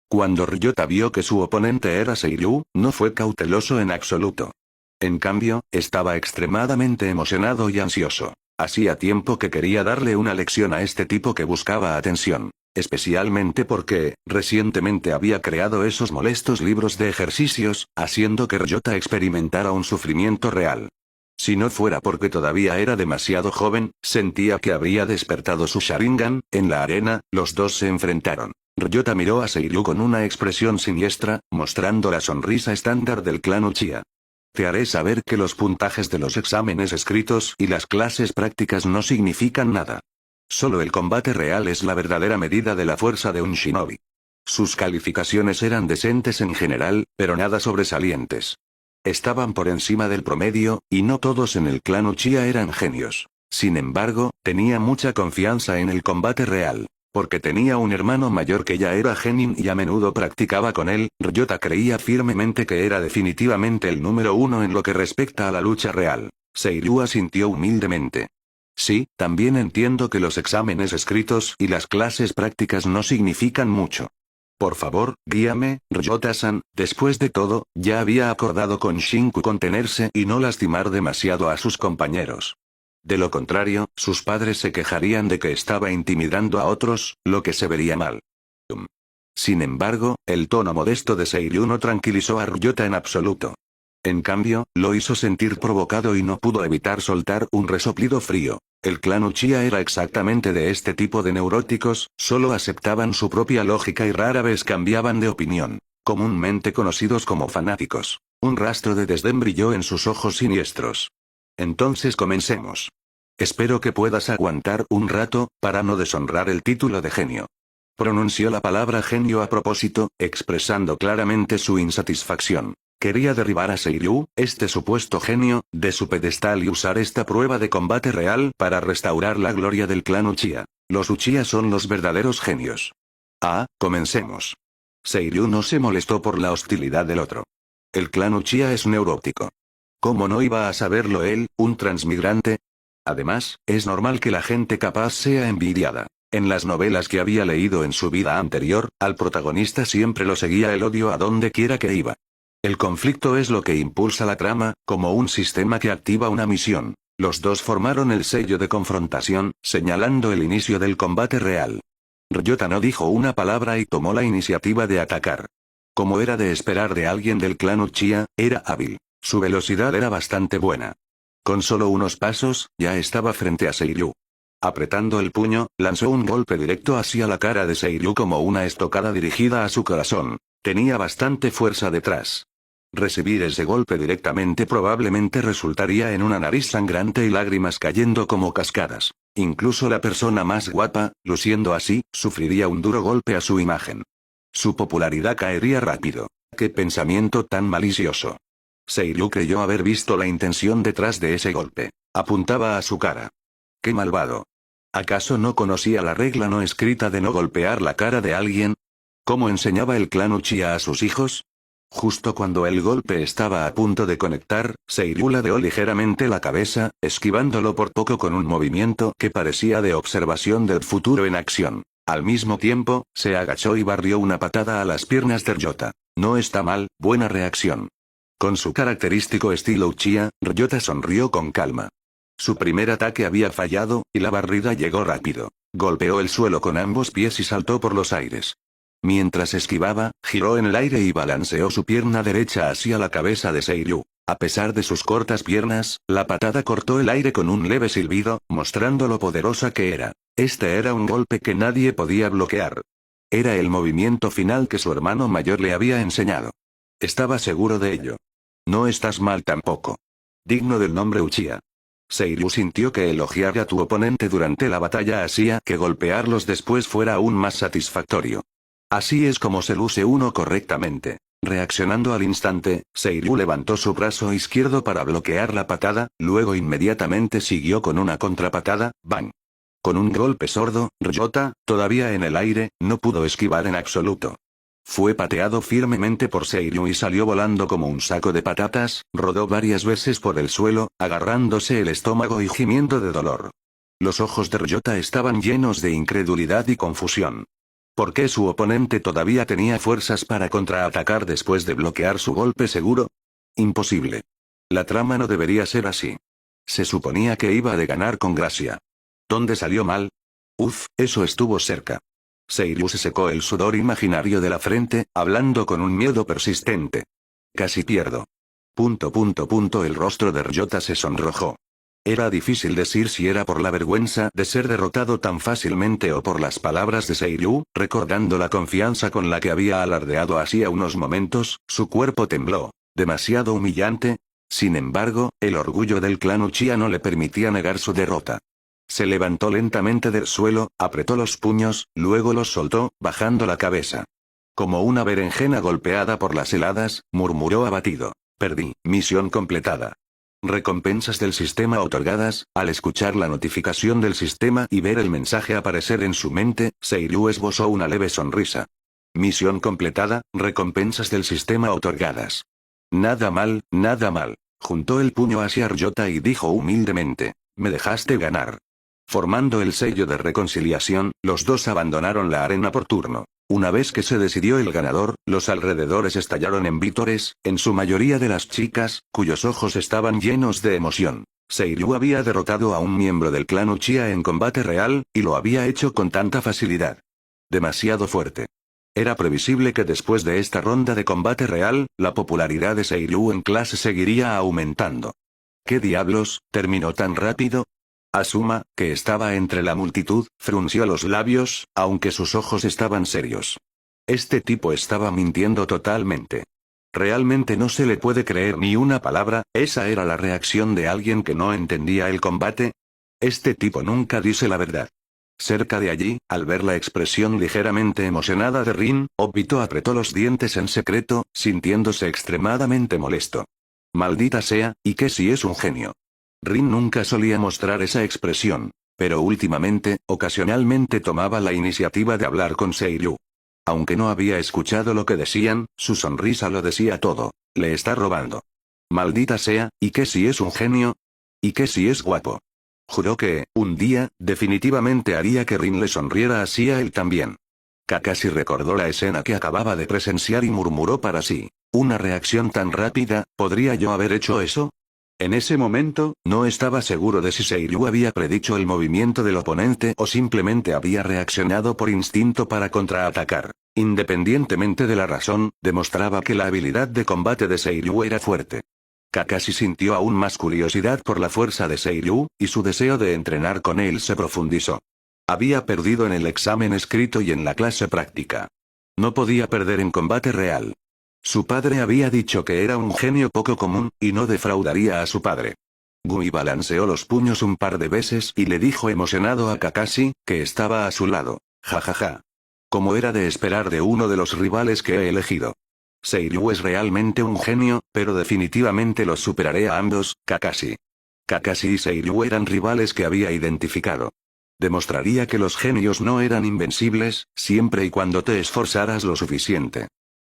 Cuando Ryota vio que su oponente era Seiru, no fue cauteloso en absoluto. En cambio, estaba extremadamente emocionado y ansioso. Hacía tiempo que quería darle una lección a este tipo que buscaba atención. Especialmente porque, recientemente había creado esos molestos libros de ejercicios, haciendo que Ryota experimentara un sufrimiento real. Si no fuera porque todavía era demasiado joven, sentía que habría despertado su Sharingan. En la arena, los dos se enfrentaron. Ryota miró a Seiru con una expresión siniestra, mostrando la sonrisa estándar del clan Uchiha. Te haré saber que los puntajes de los exámenes escritos y las clases prácticas no significan nada. Solo el combate real es la verdadera medida de la fuerza de un shinobi. Sus calificaciones eran decentes en general, pero nada sobresalientes. Estaban por encima del promedio, y no todos en el clan Uchiha eran genios. Sin embargo, tenía mucha confianza en el combate real. Porque tenía un hermano mayor que ya era genin y a menudo practicaba con él, Ryota creía firmemente que era definitivamente el número 1 en lo que respecta a la lucha real. Seiru asintió humildemente. Sí, también entiendo que los exámenes escritos y las clases prácticas no significan mucho. Por favor, guíame, Ryota-san. Después de todo, ya había acordado con Shinku contenerse y no lastimar demasiado a sus compañeros. De lo contrario, sus padres se quejarían de que estaba intimidando a otros, lo que se vería mal. Sin embargo, el tono modesto de Seiru no tranquilizó a Ryota en absoluto. En cambio, lo hizo sentir provocado y no pudo evitar soltar un resoplido frío. El clan Uchiha era exactamente de este tipo de neuróticos, solo aceptaban su propia lógica y rara vez cambiaban de opinión. Comúnmente conocidos como fanáticos. Un rastro de desdén brilló en sus ojos siniestros. Entonces comencemos. Espero que puedas aguantar un rato, para no deshonrar el título de genio. Pronunció la palabra genio a propósito, expresando claramente su insatisfacción. Quería derribar a Seiryu, este supuesto genio, de su pedestal y usar esta prueba de combate real para restaurar la gloria del clan Uchiha. Los Uchiha son los verdaderos genios. Comencemos. Seiryu no se molestó por la hostilidad del otro. El clan Uchiha es neurótico. ¿Cómo no iba a saberlo él, un transmigrante? Además, es normal que la gente capaz sea envidiada. En las novelas que había leído en su vida anterior, al protagonista siempre lo seguía el odio a donde quiera que iba. El conflicto es lo que impulsa la trama, como un sistema que activa una misión. Los dos formaron el sello de confrontación, señalando el inicio del combate real. Ryota no dijo una palabra y tomó la iniciativa de atacar. Como era de esperar de alguien del clan Uchiha, era hábil. Su velocidad era bastante buena. Con solo unos pasos, ya estaba frente a Seiryu. Apretando el puño, lanzó un golpe directo hacia la cara de Seiryu como una estocada dirigida a su corazón. Tenía bastante fuerza detrás. Recibir ese golpe directamente probablemente resultaría en una nariz sangrante y lágrimas cayendo como cascadas. Incluso la persona más guapa, luciendo así, sufriría un duro golpe a su imagen. Su popularidad caería rápido. ¡Qué pensamiento tan malicioso! Seiryu creyó haber visto la intención detrás de ese golpe. Apuntaba a su cara. ¡Qué malvado! ¿Acaso no conocía la regla no escrita de no golpear la cara de alguien? ¿Cómo enseñaba el clan Uchiha a sus hijos? Justo cuando el golpe estaba a punto de conectar, Seiryu ladeó ligeramente la cabeza, esquivándolo por poco con un movimiento que parecía de observación del futuro en acción. Al mismo tiempo, se agachó y barrió una patada a las piernas de Ryota. No está mal, buena reacción. Con su característico estilo Uchiha, Ryota sonrió con calma. Su primer ataque había fallado, y la barrida llegó rápido. Golpeó el suelo con ambos pies y saltó por los aires. Mientras esquivaba, giró en el aire y balanceó su pierna derecha hacia la cabeza de Seiryu. A pesar de sus cortas piernas, la patada cortó el aire con un leve silbido, mostrando lo poderosa que era. Este era un golpe que nadie podía bloquear. Era el movimiento final que su hermano mayor le había enseñado. Estaba seguro de ello. No estás mal tampoco. Digno del nombre Uchiha. Seiryu sintió que elogiar a tu oponente durante la batalla hacía que golpearlos después fuera aún más satisfactorio. Así es como se luce uno correctamente. Reaccionando al instante, Seiryu levantó su brazo izquierdo para bloquear la patada, luego inmediatamente siguió con una contrapatada, ¡bang! Con un golpe sordo, Ryota, todavía en el aire, no pudo esquivar en absoluto. Fue pateado firmemente por Seiryu y salió volando como un saco de patatas, rodó varias veces por el suelo, agarrándose el estómago y gimiendo de dolor. Los ojos de Ryota estaban llenos de incredulidad y confusión. ¿Por qué su oponente todavía tenía fuerzas para contraatacar después de bloquear su golpe seguro? Imposible. La trama no debería ser así. Se suponía que iba de ganar con gracia. ¿Dónde salió mal? Eso estuvo cerca. Seiryu se secó el sudor imaginario de la frente, hablando con un miedo persistente. Casi pierdo. El rostro de Ryota se sonrojó. Era difícil decir si era por la vergüenza de ser derrotado tan fácilmente o por las palabras de Seiryu, recordando la confianza con la que había alardeado hacía unos momentos, su cuerpo tembló. Demasiado humillante. Sin embargo, el orgullo del clan Uchiha no le permitía negar su derrota. Se levantó lentamente del suelo, apretó los puños, luego los soltó, bajando la cabeza. Como una berenjena golpeada por las heladas, murmuró abatido. Perdí, misión completada. Recompensas del sistema otorgadas. Al escuchar la notificación del sistema y ver el mensaje aparecer en su mente, Seiryu esbozó una leve sonrisa. Misión completada, recompensas del sistema otorgadas. Nada mal, nada mal. Juntó el puño hacia Ryota y dijo humildemente, me dejaste ganar. Formando el sello de reconciliación, los dos abandonaron la arena por turno. Una vez que se decidió el ganador, los alrededores estallaron en vítores, en su mayoría de las chicas, cuyos ojos estaban llenos de emoción. Seiryu había derrotado a un miembro del clan Uchiha en combate real, y lo había hecho con tanta facilidad. Demasiado fuerte. Era previsible que después de esta ronda de combate real, la popularidad de Seiryu en clase seguiría aumentando. ¿Qué diablos, terminó tan rápido? Asuma, que estaba entre la multitud, frunció los labios, aunque sus ojos estaban serios. Este tipo estaba mintiendo totalmente. Realmente no se le puede creer ni una palabra. ¿Esa era la reacción de alguien que no entendía el combate? Este tipo nunca dice la verdad. Cerca de allí, al ver la expresión ligeramente emocionada de Rin, Obito apretó los dientes en secreto, sintiéndose extremadamente molesto. Maldita sea, ¿y qué si es un genio? Rin nunca solía mostrar esa expresión, pero últimamente, ocasionalmente tomaba la iniciativa de hablar con Seiryu. Aunque no había escuchado lo que decían, su sonrisa lo decía todo. Le está robando. Maldita sea, ¿y qué si es un genio? ¿Y qué si es guapo? Juró que, un día, definitivamente haría que Rin le sonriera así a él también. Kakashi recordó la escena que acababa de presenciar y murmuró para sí. Una reacción tan rápida, ¿podría yo haber hecho eso? En ese momento, no estaba seguro de si Seiryu había predicho el movimiento del oponente o simplemente había reaccionado por instinto para contraatacar. Independientemente de la razón, demostraba que la habilidad de combate de Seiryu era fuerte. Kakashi sintió aún más curiosidad por la fuerza de Seiryu, y su deseo de entrenar con él se profundizó. Había perdido en el examen escrito y en la clase práctica. No podía perder en combate real. Su padre había dicho que era un genio poco común, y no defraudaría a su padre. Gumi balanceó los puños un par de veces y le dijo emocionado a Kakashi, que estaba a su lado, jajaja. Como era de esperar de uno de los rivales que he elegido. Seiryu es realmente un genio, pero definitivamente los superaré a ambos, Kakashi. Kakashi y Seiryu eran rivales que había identificado. Demostraría que los genios no eran invencibles, siempre y cuando te esforzaras lo suficiente.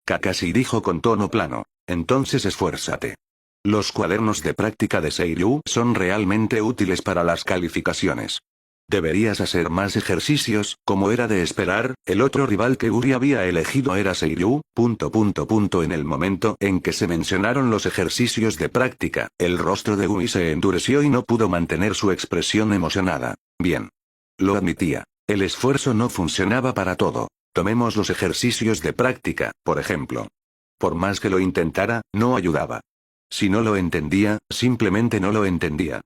Kakashi dijo con tono plano, entonces esfuérzate. Los cuadernos de práctica de Seiryu son realmente útiles para las calificaciones. Deberías hacer más ejercicios, como era de esperar. El otro rival que Uri había elegido era Seiryu. En el momento en que se mencionaron los ejercicios de práctica, el rostro de Uri se endureció y no pudo mantener su expresión emocionada. Bien. Lo admitía. El esfuerzo no funcionaba para todo. Tomemos los ejercicios de práctica, por ejemplo. Por más que lo intentara, no ayudaba. Si no lo entendía, simplemente no lo entendía.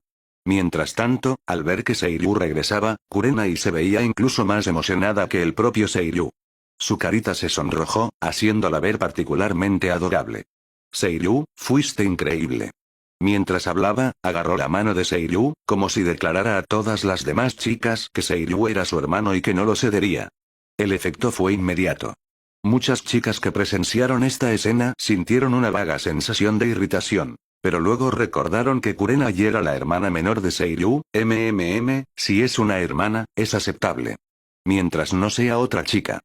Mientras tanto, al ver que Seiryu regresaba, Kurenai se veía incluso más emocionada que el propio Seiryu. Su carita se sonrojó, haciéndola ver particularmente adorable. Seiryu, fuiste increíble. Mientras hablaba, agarró la mano de Seiryu, como si declarara a todas las demás chicas que Seiryu era su hermano y que no lo cedería. El efecto fue inmediato. Muchas chicas que presenciaron esta escena sintieron una vaga sensación de irritación. Pero luego recordaron que Kurenai era la hermana menor de Seiryu. Si es una hermana, es aceptable. Mientras no sea otra chica.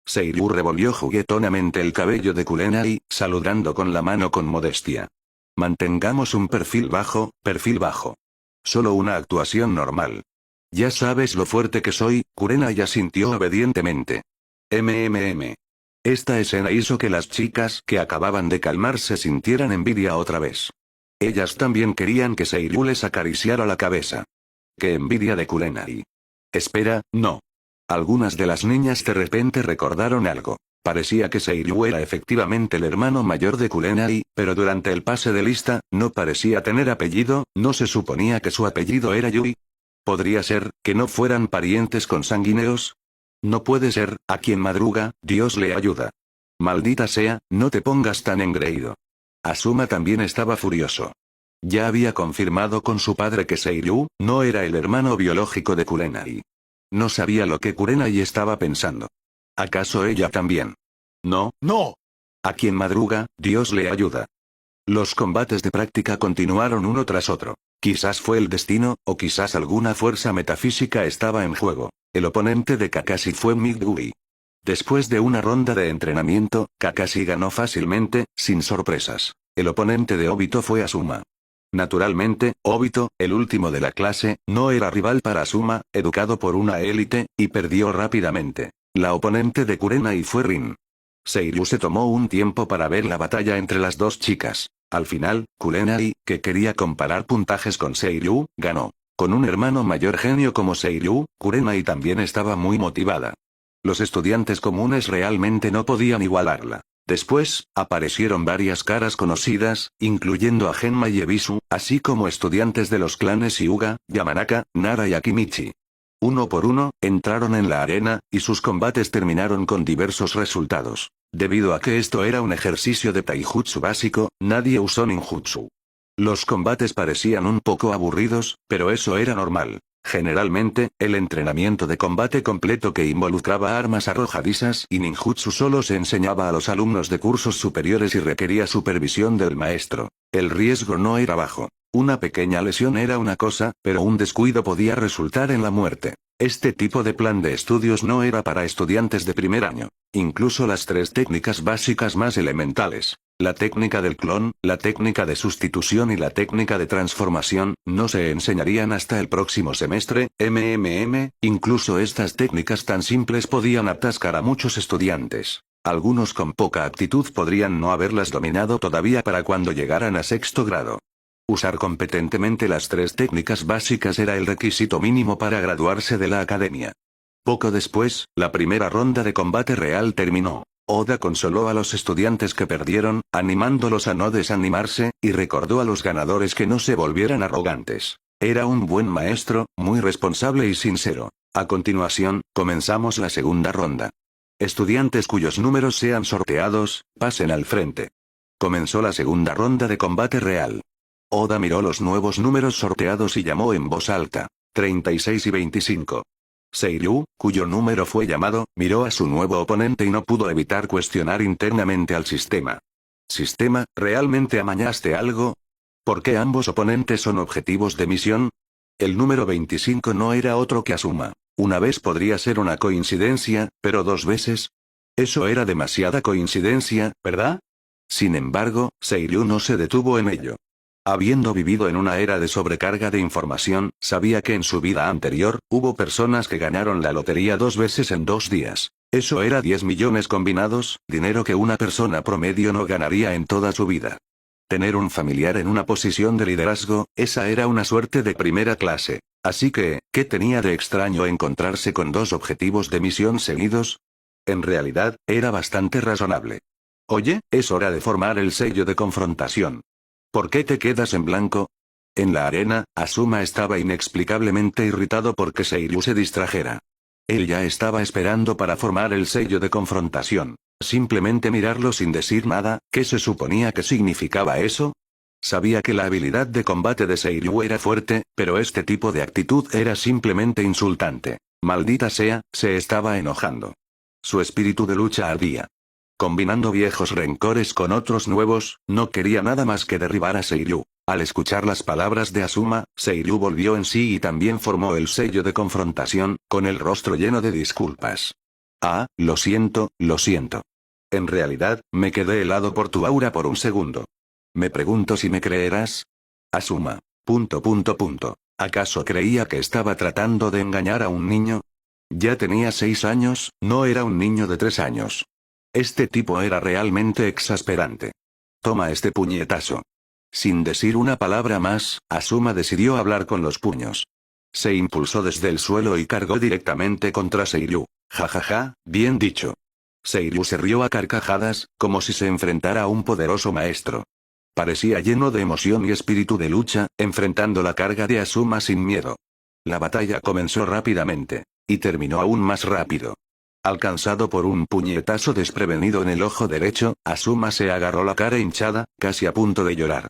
Seiryu revolvió juguetonamente el cabello de Kurenai, saludando con la mano con modestia. Mantengamos un perfil bajo, perfil bajo. Solo una actuación normal. Ya sabes lo fuerte que soy, Kurenai asintió obedientemente. Esta escena hizo que las chicas que acababan de calmarse sintieran envidia otra vez. Ellas también querían que Seiryu les acariciara la cabeza. ¡Qué envidia de Kurenai! Espera, no. Algunas de las niñas de repente recordaron algo. Parecía que Seiryu era efectivamente el hermano mayor de Kurenai, pero durante el pase de lista, no parecía tener apellido. ¿No se suponía que su apellido era Yui? ¿Podría ser, que no fueran parientes consanguíneos? No puede ser, a quien madruga, Dios le ayuda. Maldita sea, no te pongas tan engreído. Asuma también estaba furioso. Ya había confirmado con su padre que Seiryu no era el hermano biológico de Kurenai. No sabía lo que Kurenai estaba pensando. ¿Acaso ella también? No, no. A quien madruga, Dios le ayuda. Los combates de práctica continuaron uno tras otro. Quizás fue el destino, o quizás alguna fuerza metafísica estaba en juego. El oponente de Kakashi fue Midori. Después de una ronda de entrenamiento, Kakashi ganó fácilmente, sin sorpresas. El oponente de Obito fue Asuma. Naturalmente, Obito, el último de la clase, no era rival para Asuma, educado por una élite, y perdió rápidamente. La oponente de Kurenai fue Rin. Seiryu se tomó un tiempo para ver la batalla entre las dos chicas. Al final, Kurenai, que quería comparar puntajes con Seiryu, ganó. Con un hermano mayor genio como Seiryu, Kurenai también estaba muy motivada. Los estudiantes comunes realmente no podían igualarla. Después, aparecieron varias caras conocidas, incluyendo a Genma y Ebisu, así como estudiantes de los clanes Hyuga, Yamanaka, Nara y Akimichi. Uno por uno, entraron en la arena, y sus combates terminaron con diversos resultados. Debido a que esto era un ejercicio de taijutsu básico, nadie usó ninjutsu. Los combates parecían un poco aburridos, pero eso era normal. Generalmente, el entrenamiento de combate completo que involucraba armas arrojadizas y ninjutsu solo se enseñaba a los alumnos de cursos superiores y requería supervisión del maestro. El riesgo no era bajo. Una pequeña lesión era una cosa, pero un descuido podía resultar en la muerte. Este tipo de plan de estudios no era para estudiantes de primer año. Incluso las tres técnicas básicas más elementales, la técnica del clon, la técnica de sustitución y la técnica de transformación, no se enseñarían hasta el próximo semestre. Incluso estas técnicas tan simples podían atascar a muchos estudiantes. Algunos con poca aptitud podrían no haberlas dominado todavía para cuando llegaran a sexto grado. Usar competentemente las tres técnicas básicas era el requisito mínimo para graduarse de la academia. Poco después, la primera ronda de combate real terminó. Oda consoló a los estudiantes que perdieron, animándolos a no desanimarse, y recordó a los ganadores que no se volvieran arrogantes. Era un buen maestro, muy responsable y sincero. A continuación, comenzamos la segunda ronda. Estudiantes cuyos números sean sorteados, pasen al frente. Comenzó la segunda ronda de combate real. Oda miró los nuevos números sorteados y llamó en voz alta. 36 y 25. Seiryu, cuyo número fue llamado, miró a su nuevo oponente y no pudo evitar cuestionar internamente al sistema. ¿Sistema, realmente amañaste algo? ¿Por qué ambos oponentes son objetivos de misión? El número 25 no era otro que Asuma. Una vez podría ser una coincidencia, pero dos veces. Eso era demasiada coincidencia, ¿verdad? Sin embargo, Seiryu no se detuvo en ello. Habiendo vivido en una era de sobrecarga de información, sabía que en su vida anterior, hubo personas que ganaron la lotería 2 veces en 2 días. Eso era 10 millones combinados, dinero que una persona promedio no ganaría en toda su vida. Tener un familiar en una posición de liderazgo, esa era una suerte de primera clase. Así que, ¿qué tenía de extraño encontrarse con 2 objetivos de misión seguidos? En realidad, era bastante razonable. Oye, es hora de formar el sello de confrontación. ¿Por qué te quedas en blanco? En la arena, Asuma estaba inexplicablemente irritado porque Seiryu se distrajera. Él ya estaba esperando para formar el sello de confrontación. Simplemente mirarlo sin decir nada, ¿qué se suponía que significaba eso? Sabía que la habilidad de combate de Seiryu era fuerte, pero este tipo de actitud era simplemente insultante. Maldita sea, se estaba enojando. Su espíritu de lucha ardía. Combinando viejos rencores con otros nuevos, no quería nada más que derribar a Seiryu. Al escuchar las palabras de Asuma, Seiryu volvió en sí y también formó el sello de confrontación, con el rostro lleno de disculpas. Ah, lo siento, lo siento. En realidad, me quedé helado por tu aura por un segundo. Me pregunto si me creerás. Asuma. ¿Acaso creía que estaba tratando de engañar a un niño? Ya tenía 6 años, no era un niño de 3 años. Este tipo era realmente exasperante. Toma este puñetazo. Sin decir una palabra más, Asuma decidió hablar con los puños. Se impulsó desde el suelo y cargó directamente contra Seiryu. Jajaja, bien dicho. Seiryu se rió a carcajadas, como si se enfrentara a un poderoso maestro. Parecía lleno de emoción y espíritu de lucha, enfrentando la carga de Asuma sin miedo. La batalla comenzó rápidamente. Y terminó aún más rápido. Alcanzado por un puñetazo desprevenido en el ojo derecho, Asuma se agarró la cara hinchada, casi a punto de llorar.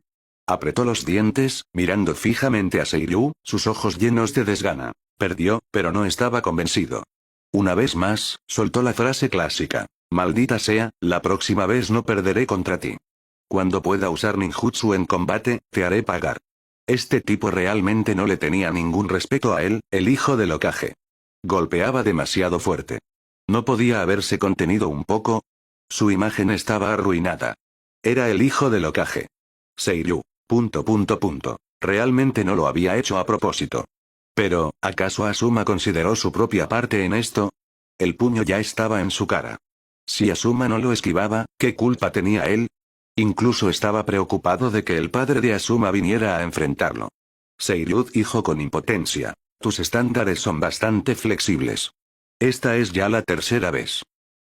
Apretó los dientes, mirando fijamente a Seiryu, sus ojos llenos de desgana. Perdió, pero no estaba convencido. Una vez más, soltó la frase clásica. Maldita sea, la próxima vez no perderé contra ti. Cuando pueda usar ninjutsu en combate, te haré pagar. Este tipo realmente no le tenía ningún respeto a él, el hijo del Hokage. Golpeaba demasiado fuerte. ¿No podía haberse contenido un poco? Su imagen estaba arruinada. Era el hijo del Hokage. Seiryu. Realmente no lo había hecho a propósito. Pero, ¿acaso Asuma consideró su propia parte en esto? El puño ya estaba en su cara. Si Asuma no lo esquivaba, ¿qué culpa tenía él? Incluso estaba preocupado de que el padre de Asuma viniera a enfrentarlo. Seiryu dijo con impotencia. Tus estándares son bastante flexibles. Esta es ya la tercera vez.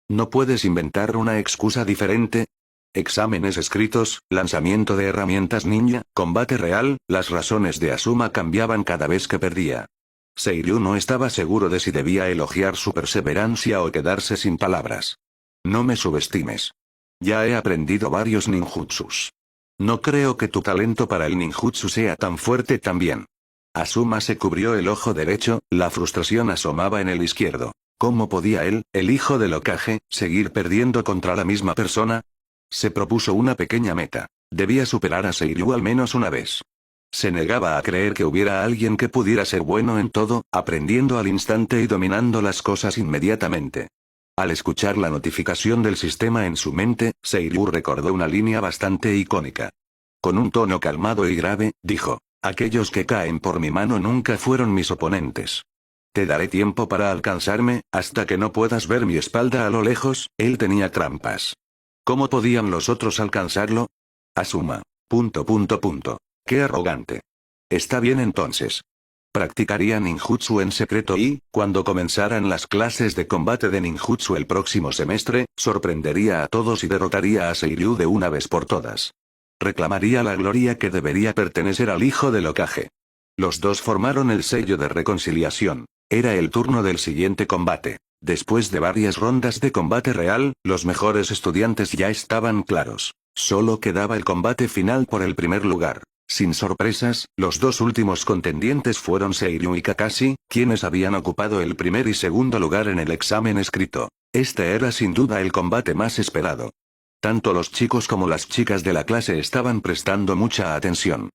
¿No puedes inventar una excusa diferente? Exámenes escritos, lanzamiento de herramientas ninja, combate real, las razones de Asuma cambiaban cada vez que perdía. Seiryu no estaba seguro de si debía elogiar su perseverancia o quedarse sin palabras. No me subestimes. Ya he aprendido varios ninjutsus. No creo que tu talento para el ninjutsu sea tan fuerte también. Asuma se cubrió el ojo derecho, la frustración asomaba en el izquierdo. ¿Cómo podía él, el hijo del Hokage, seguir perdiendo contra la misma persona? Se propuso una pequeña meta. Debía superar a Seiryu al menos una vez. Se negaba a creer que hubiera alguien que pudiera ser bueno en todo, aprendiendo al instante y dominando las cosas inmediatamente. Al escuchar la notificación del sistema en su mente, Seiryu recordó una línea bastante icónica. Con un tono calmado y grave, dijo: aquellos que caen por mi mano nunca fueron mis oponentes. Te daré tiempo para alcanzarme, hasta que no puedas ver mi espalda a lo lejos. Él tenía trampas. ¿Cómo podían los otros alcanzarlo? Asuma. Qué arrogante. Está bien entonces. Practicaría ninjutsu en secreto y, cuando comenzaran las clases de combate de ninjutsu el próximo semestre, sorprendería a todos y derrotaría a Seiryu de una vez por todas. Reclamaría la gloria que debería pertenecer al hijo del Hokage. Los dos formaron el sello de reconciliación. Era el turno del siguiente combate. Después de varias rondas de combate real, los mejores estudiantes ya estaban claros. Solo quedaba el combate final por el primer lugar. Sin sorpresas, los dos últimos contendientes fueron Seiryu y Kakashi, quienes habían ocupado el primer y segundo lugar en el examen escrito. Este era sin duda el combate más esperado. Tanto los chicos como las chicas de la clase estaban prestando mucha atención.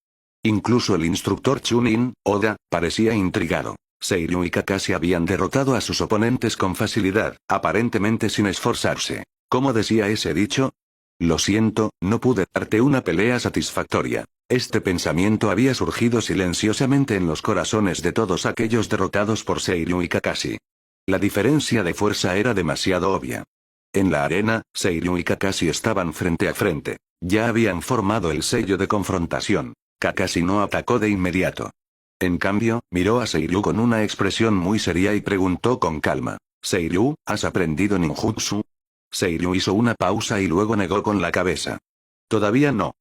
Incluso el instructor Chunin, Oda, parecía intrigado. Seiryu y Kakashi habían derrotado a sus oponentes con facilidad, aparentemente sin esforzarse. ¿Cómo decía ese dicho? Lo siento, no pude darte una pelea satisfactoria. Este pensamiento había surgido silenciosamente en los corazones de todos aquellos derrotados por Seiryu y Kakashi. La diferencia de fuerza era demasiado obvia. En la arena, Seiryu y Kakashi estaban frente a frente. Ya habían formado el sello de confrontación. Kakashi no atacó de inmediato. En cambio, miró a Seiryu con una expresión muy seria y preguntó con calma: «Seiryu, ¿has aprendido ninjutsu?» Seiryu hizo una pausa y luego negó con la cabeza. «Todavía no».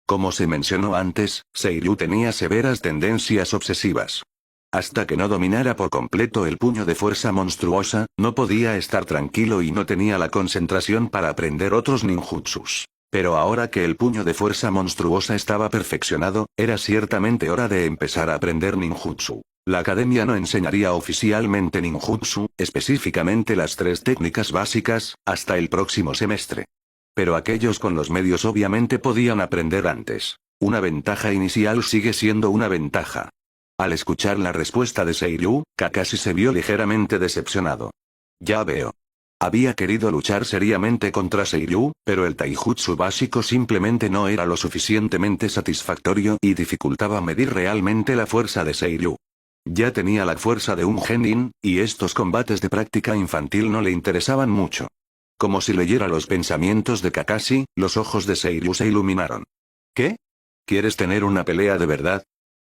Como se mencionó antes, Seiryu tenía severas tendencias obsesivas. Hasta que no dominara por completo el puño de fuerza monstruosa, no podía estar tranquilo y no tenía la concentración para aprender otros ninjutsus. Pero ahora que el puño de fuerza monstruosa estaba perfeccionado, era ciertamente hora de empezar a aprender ninjutsu. La academia no enseñaría oficialmente ninjutsu, específicamente las 3 técnicas básicas, hasta el próximo semestre. Pero aquellos con los medios obviamente podían aprender antes. Una ventaja inicial sigue siendo una ventaja. Al escuchar la respuesta de Seiryu, Kakashi se vio ligeramente decepcionado. Ya veo. Había querido luchar seriamente contra Seiryu, pero el taijutsu básico simplemente no era lo suficientemente satisfactorio y dificultaba medir realmente la fuerza de Seiryu. Ya tenía la fuerza de un genin, y estos combates de práctica infantil no le interesaban mucho. Como si leyera los pensamientos de Kakashi, los ojos de Seiryu se iluminaron. ¿Qué? ¿Quieres tener una pelea de verdad?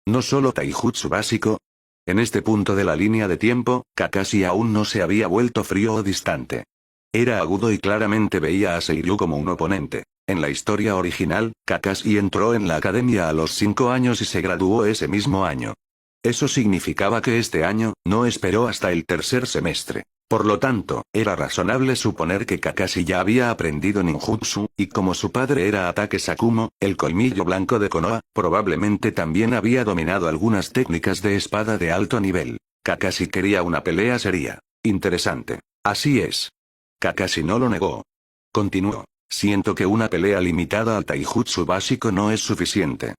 ¿No solo taijutsu básico? En este punto de la línea de tiempo, Kakashi aún no se había vuelto frío o distante. Era agudo y claramente veía a Seiryu como un oponente. En la historia original, Kakashi entró en la academia a los 5 años y se graduó ese mismo año. Eso significaba que este año, no esperó hasta el tercer semestre. Por lo tanto, era razonable suponer que Kakashi ya había aprendido ninjutsu, y como su padre era Ataque Sakumo, el colmillo blanco de Konoha, probablemente también había dominado algunas técnicas de espada de alto nivel. Kakashi quería una pelea seria. Interesante. Así es. Kakashi no lo negó. Continuó. Siento que una pelea limitada al taijutsu básico no es suficiente.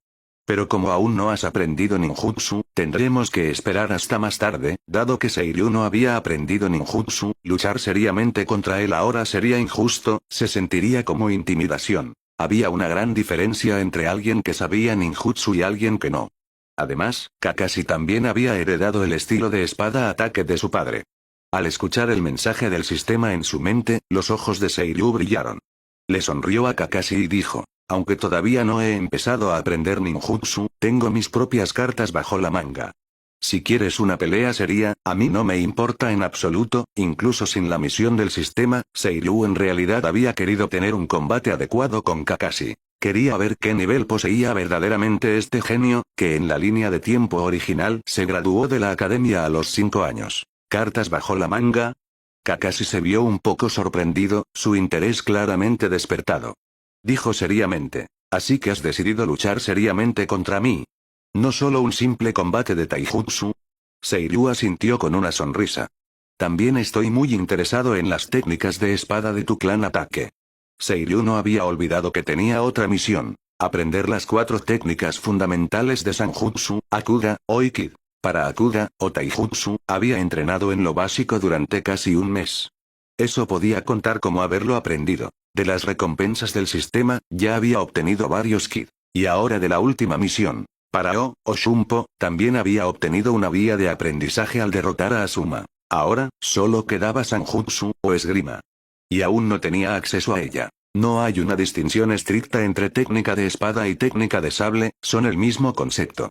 Pero como aún no has aprendido ninjutsu, tendremos que esperar hasta más tarde. Dado que Seiryu no había aprendido ninjutsu, luchar seriamente contra él ahora sería injusto, se sentiría como intimidación. Había una gran diferencia entre alguien que sabía ninjutsu y alguien que no. Además, Kakashi también había heredado el estilo de espada-ataque de su padre. Al escuchar el mensaje del sistema en su mente, los ojos de Seiryu brillaron. Le sonrió a Kakashi y dijo: aunque todavía no he empezado a aprender ninjutsu, tengo mis propias cartas bajo la manga. Si quieres una pelea seria, a mí no me importa en absoluto, incluso sin la misión del sistema. Seiryu en realidad había querido tener un combate adecuado con Kakashi. Quería ver qué nivel poseía verdaderamente este genio, que en la línea de tiempo original se graduó de la academia a los 5 años. ¿Cartas bajo la manga? Kakashi se vio un poco sorprendido, su interés claramente despertado. Dijo seriamente: ¿así que has decidido luchar seriamente contra mí? ¿No solo un simple combate de taijutsu? Seiryu asintió con una sonrisa. También estoy muy interesado en las técnicas de espada de tu clan Ataque. Seiryu no había olvidado que tenía otra misión: aprender las 4 técnicas fundamentales de Sanjutsu, Akuga, Oikid. Para Akuga, o Taijutsu, había entrenado en lo básico durante casi un mes. Eso podía contar como haberlo aprendido. De las recompensas del sistema, ya había obtenido varios Kid. Y ahora de la última misión, para o Shunpo, también había obtenido una vía de aprendizaje al derrotar a Asuma. Ahora, solo quedaba Sanjutsu, o esgrima. Y aún no tenía acceso a ella. No hay una distinción estricta entre técnica de espada y técnica de sable, son el mismo concepto.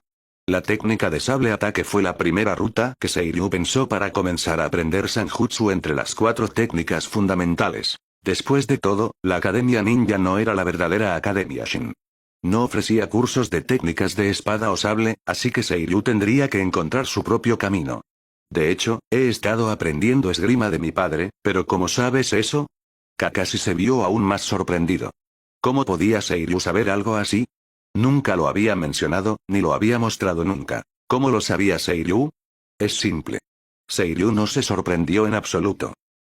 La técnica de sable ataque fue la primera ruta que Seiryu pensó para comenzar a aprender Sanjutsu entre las 4 técnicas fundamentales. Después de todo, la Academia Ninja no era la verdadera Academia Shin. No ofrecía cursos de técnicas de espada o sable, así que Seiryu tendría que encontrar su propio camino. De hecho, he estado aprendiendo esgrima de mi padre, pero ¿cómo sabes eso? Kakashi se vio aún más sorprendido. ¿Cómo podía Seiryu saber algo así? Nunca lo había mencionado, ni lo había mostrado nunca. ¿Cómo lo sabía Seiryu? Es simple. Seiryu no se sorprendió en absoluto.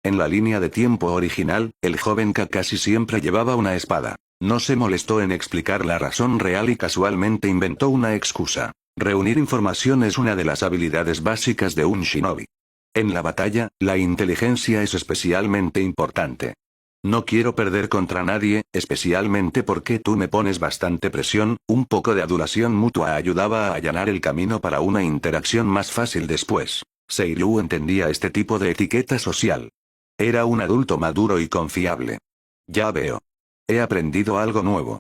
En la línea de tiempo original, el joven Kakashi siempre llevaba una espada. No se molestó en explicar la razón real y casualmente inventó una excusa. Reunir información es una de las habilidades básicas de un shinobi. En la batalla, la inteligencia es especialmente importante. No quiero perder contra nadie, especialmente porque tú me pones bastante presión. Un poco de adulación mutua ayudaba a allanar el camino para una interacción más fácil después. Seiryu entendía este tipo de etiqueta social. Era un adulto maduro y confiable. Ya veo. He aprendido algo nuevo.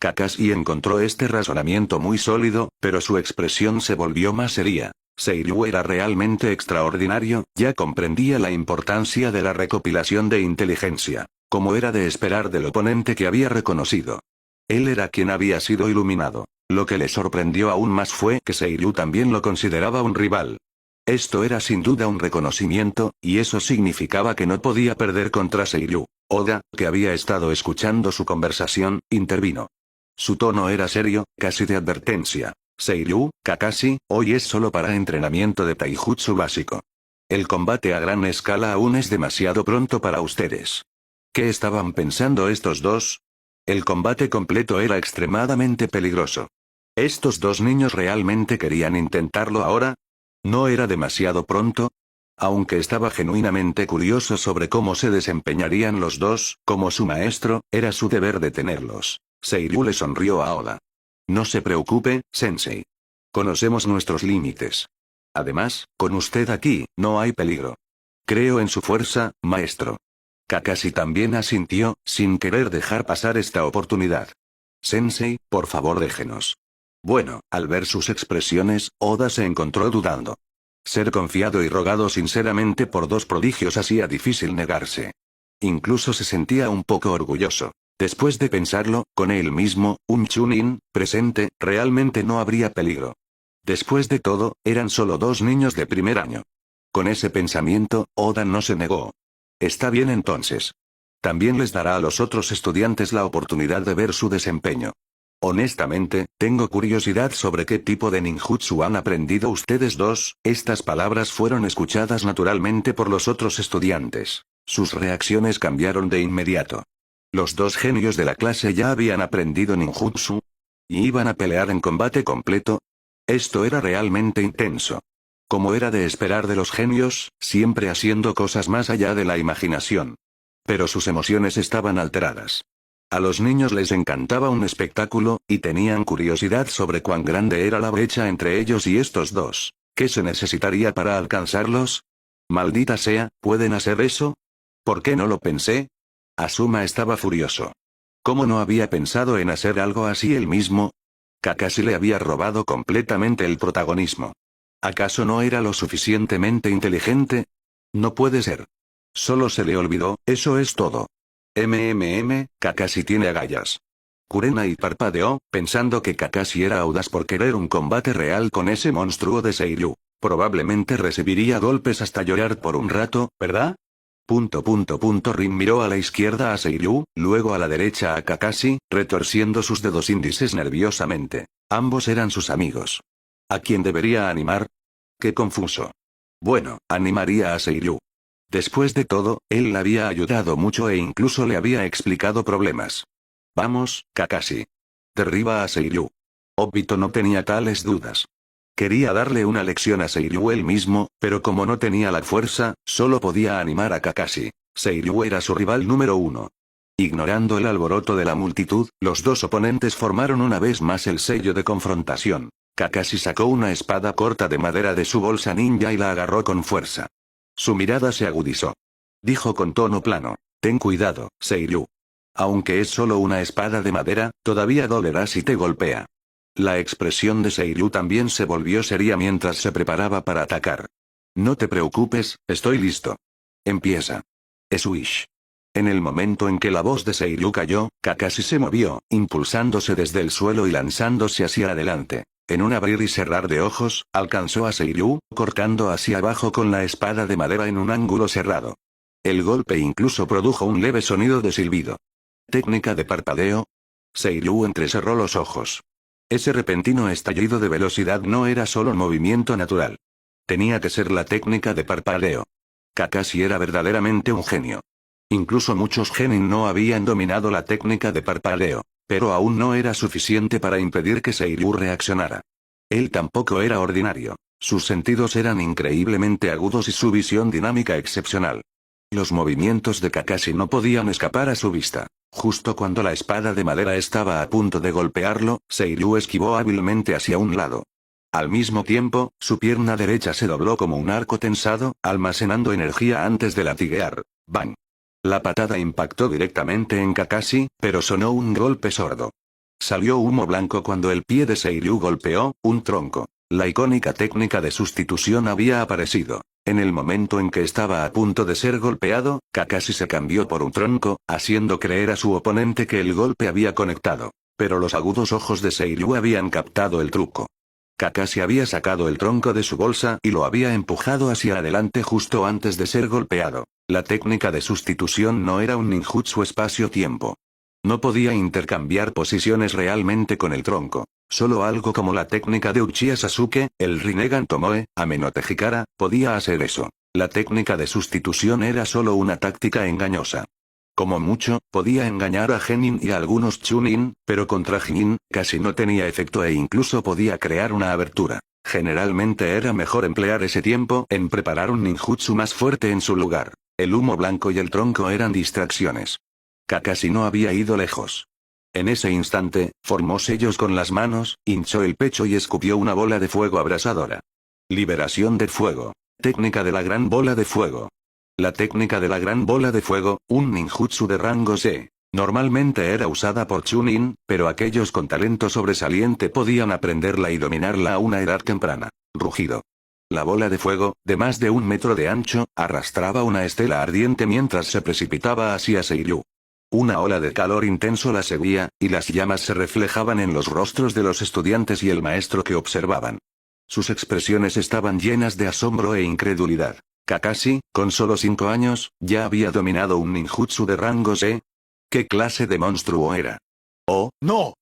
Kakashi encontró este razonamiento muy sólido, pero su expresión se volvió más seria. Seiryu era realmente extraordinario, ya comprendía la importancia de la recopilación de inteligencia, como era de esperar del oponente que había reconocido. Él era quien había sido iluminado. Lo que le sorprendió aún más fue que Seiryu también lo consideraba un rival. Esto era sin duda un reconocimiento, y eso significaba que no podía perder contra Seiryu. Oda, que había estado escuchando su conversación, intervino. Su tono era serio, casi de advertencia. Seiryu, Kakashi, hoy es solo para entrenamiento de taijutsu básico. El combate a gran escala aún es demasiado pronto para ustedes. ¿Qué estaban pensando estos dos? El combate completo era extremadamente peligroso. ¿Estos dos niños realmente querían intentarlo ahora? ¿No era demasiado pronto? Aunque estaba genuinamente curioso sobre cómo se desempeñarían los dos, como su maestro, era su deber detenerlos. Seiryu le sonrió a Oda. No se preocupe, sensei. Conocemos nuestros límites. Además, con usted aquí, no hay peligro. Creo en su fuerza, maestro. Kakashi también asintió, sin querer dejar pasar esta oportunidad. Sensei, por favor déjenos. Bueno, al ver sus expresiones, Oda se encontró dudando. Ser confiado y rogado sinceramente por dos prodigios hacía difícil negarse. Incluso se sentía un poco orgulloso. Después de pensarlo, con él mismo, un Chunin, presente, realmente no habría peligro. Después de todo, eran solo dos niños de primer año. Con ese pensamiento, Oda no se negó. Está bien entonces. También les dará a los otros estudiantes la oportunidad de ver su desempeño. Honestamente, tengo curiosidad sobre qué tipo de ninjutsu han aprendido ustedes dos. Estas palabras fueron escuchadas naturalmente por los otros estudiantes. Sus reacciones cambiaron de inmediato. Los dos genios de la clase ya habían aprendido ninjutsu. ¿Y iban a pelear en combate completo? Esto era realmente intenso. Como era de esperar de los genios, siempre haciendo cosas más allá de la imaginación. Pero sus emociones estaban alteradas. A los niños les encantaba un espectáculo, y tenían curiosidad sobre cuán grande era la brecha entre ellos y estos dos. ¿Qué se necesitaría para alcanzarlos? Maldita sea, ¿pueden hacer eso? ¿Por qué no lo pensé? Asuma estaba furioso. ¿Cómo no había pensado en hacer algo así él mismo? Kakashi le había robado completamente el protagonismo. ¿Acaso no era lo suficientemente inteligente? No puede ser. Solo se le olvidó, eso es todo. Kakashi tiene agallas. Kurenai parpadeó, pensando que Kakashi era audaz por querer un combate real con ese monstruo de Seiryu. Probablemente recibiría golpes hasta llorar por un rato, ¿verdad? Rin miró a la izquierda a Seiryu, luego a la derecha a Kakashi, retorciendo sus dedos índices nerviosamente. Ambos eran sus amigos. ¿A quién debería animar? Qué confuso. Bueno, animaría a Seiryu. Después de todo, él le había ayudado mucho e incluso le había explicado problemas. Vamos, Kakashi. Derriba a Seiryu. Obito no tenía tales dudas. Quería darle una lección a Seiryu él mismo, pero como no tenía la fuerza, solo podía animar a Kakashi. Seiryu era su rival número 1. Ignorando el alboroto de la multitud, los dos oponentes formaron una vez más el sello de confrontación. Kakashi sacó una espada corta de madera de su bolsa ninja y la agarró con fuerza. Su mirada se agudizó. Dijo con tono plano: ten cuidado, Seiryu. Aunque es solo una espada de madera, todavía dolerá si te golpea. La expresión de Seiryu también se volvió seria mientras se preparaba para atacar. No te preocupes, estoy listo. Empieza. Swish. En el momento en que la voz de Seiryu cayó, Kakashi se movió, impulsándose desde el suelo y lanzándose hacia adelante. En un abrir y cerrar de ojos, alcanzó a Seiryu, cortando hacia abajo con la espada de madera en un ángulo cerrado. El golpe incluso produjo un leve sonido de silbido. ¿Técnica de parpadeo? Seiryu entrecerró los ojos. Ese repentino estallido de velocidad no era solo movimiento natural. Tenía que ser la técnica de parpadeo. Kakashi era verdaderamente un genio. Incluso muchos genin no habían dominado la técnica de parpadeo, pero aún no era suficiente para impedir que Seiryu reaccionara. Él tampoco era ordinario. Sus sentidos eran increíblemente agudos y su visión dinámica excepcional. Los movimientos de Kakashi no podían escapar a su vista. Justo cuando la espada de madera estaba a punto de golpearlo, Seiryu esquivó hábilmente hacia un lado. Al mismo tiempo, su pierna derecha se dobló como un arco tensado, almacenando energía antes de latiguear. ¡Bang! La patada impactó directamente en Kakashi, pero sonó un golpe sordo. Salió humo blanco cuando el pie de Seiryu golpeó un tronco. La icónica técnica de sustitución había aparecido. En el momento en que estaba a punto de ser golpeado, Kakashi se cambió por un tronco, haciendo creer a su oponente que el golpe había conectado. Pero los agudos ojos de Seiryu habían captado el truco. Kakashi había sacado el tronco de su bolsa y lo había empujado hacia adelante justo antes de ser golpeado. La técnica de sustitución no era un ninjutsu espacio-tiempo. No podía intercambiar posiciones realmente con el tronco. Solo algo como la técnica de Uchiha Sasuke, el Rinnegan Tomoe, Amenote Hikara, podía hacer eso. La técnica de sustitución era solo una táctica engañosa. Como mucho, podía engañar a Genin y a algunos Chunin, pero contra Jinin, casi no tenía efecto e incluso podía crear una abertura. Generalmente era mejor emplear ese tiempo en preparar un ninjutsu más fuerte en su lugar. El humo blanco y el tronco eran distracciones. Kakashi no había ido lejos. En ese instante, formó sellos con las manos, hinchó el pecho y escupió una bola de fuego abrasadora. Liberación de fuego. Técnica de la gran bola de fuego. La técnica de la gran bola de fuego, un ninjutsu de rango C. Normalmente era usada por Chunin, pero aquellos con talento sobresaliente podían aprenderla y dominarla a una edad temprana. Rugido. La bola de fuego, de más de 1 metro de ancho, arrastraba una estela ardiente mientras se precipitaba hacia Seiryu. Una ola de calor intenso la seguía, y las llamas se reflejaban en los rostros de los estudiantes y el maestro que observaban. Sus expresiones estaban llenas de asombro e incredulidad. Kakashi, con solo 5 años, ya había dominado un ninjutsu de rango C. ¿Qué clase de monstruo era? ¡Oh, no!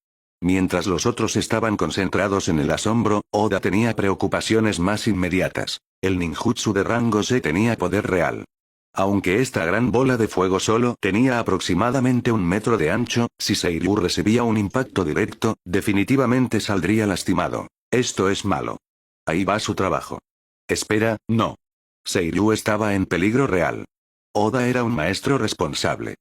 Mientras los otros estaban concentrados en el asombro, Oda tenía preocupaciones más inmediatas. El ninjutsu de rango C tenía poder real. Aunque esta gran bola de fuego solo tenía aproximadamente 1 metro de ancho, si Seiryu recibía un impacto directo, definitivamente saldría lastimado. Esto es malo. Ahí va su trabajo. Espera, no. Seiryu estaba en peligro real. Oda era un maestro responsable.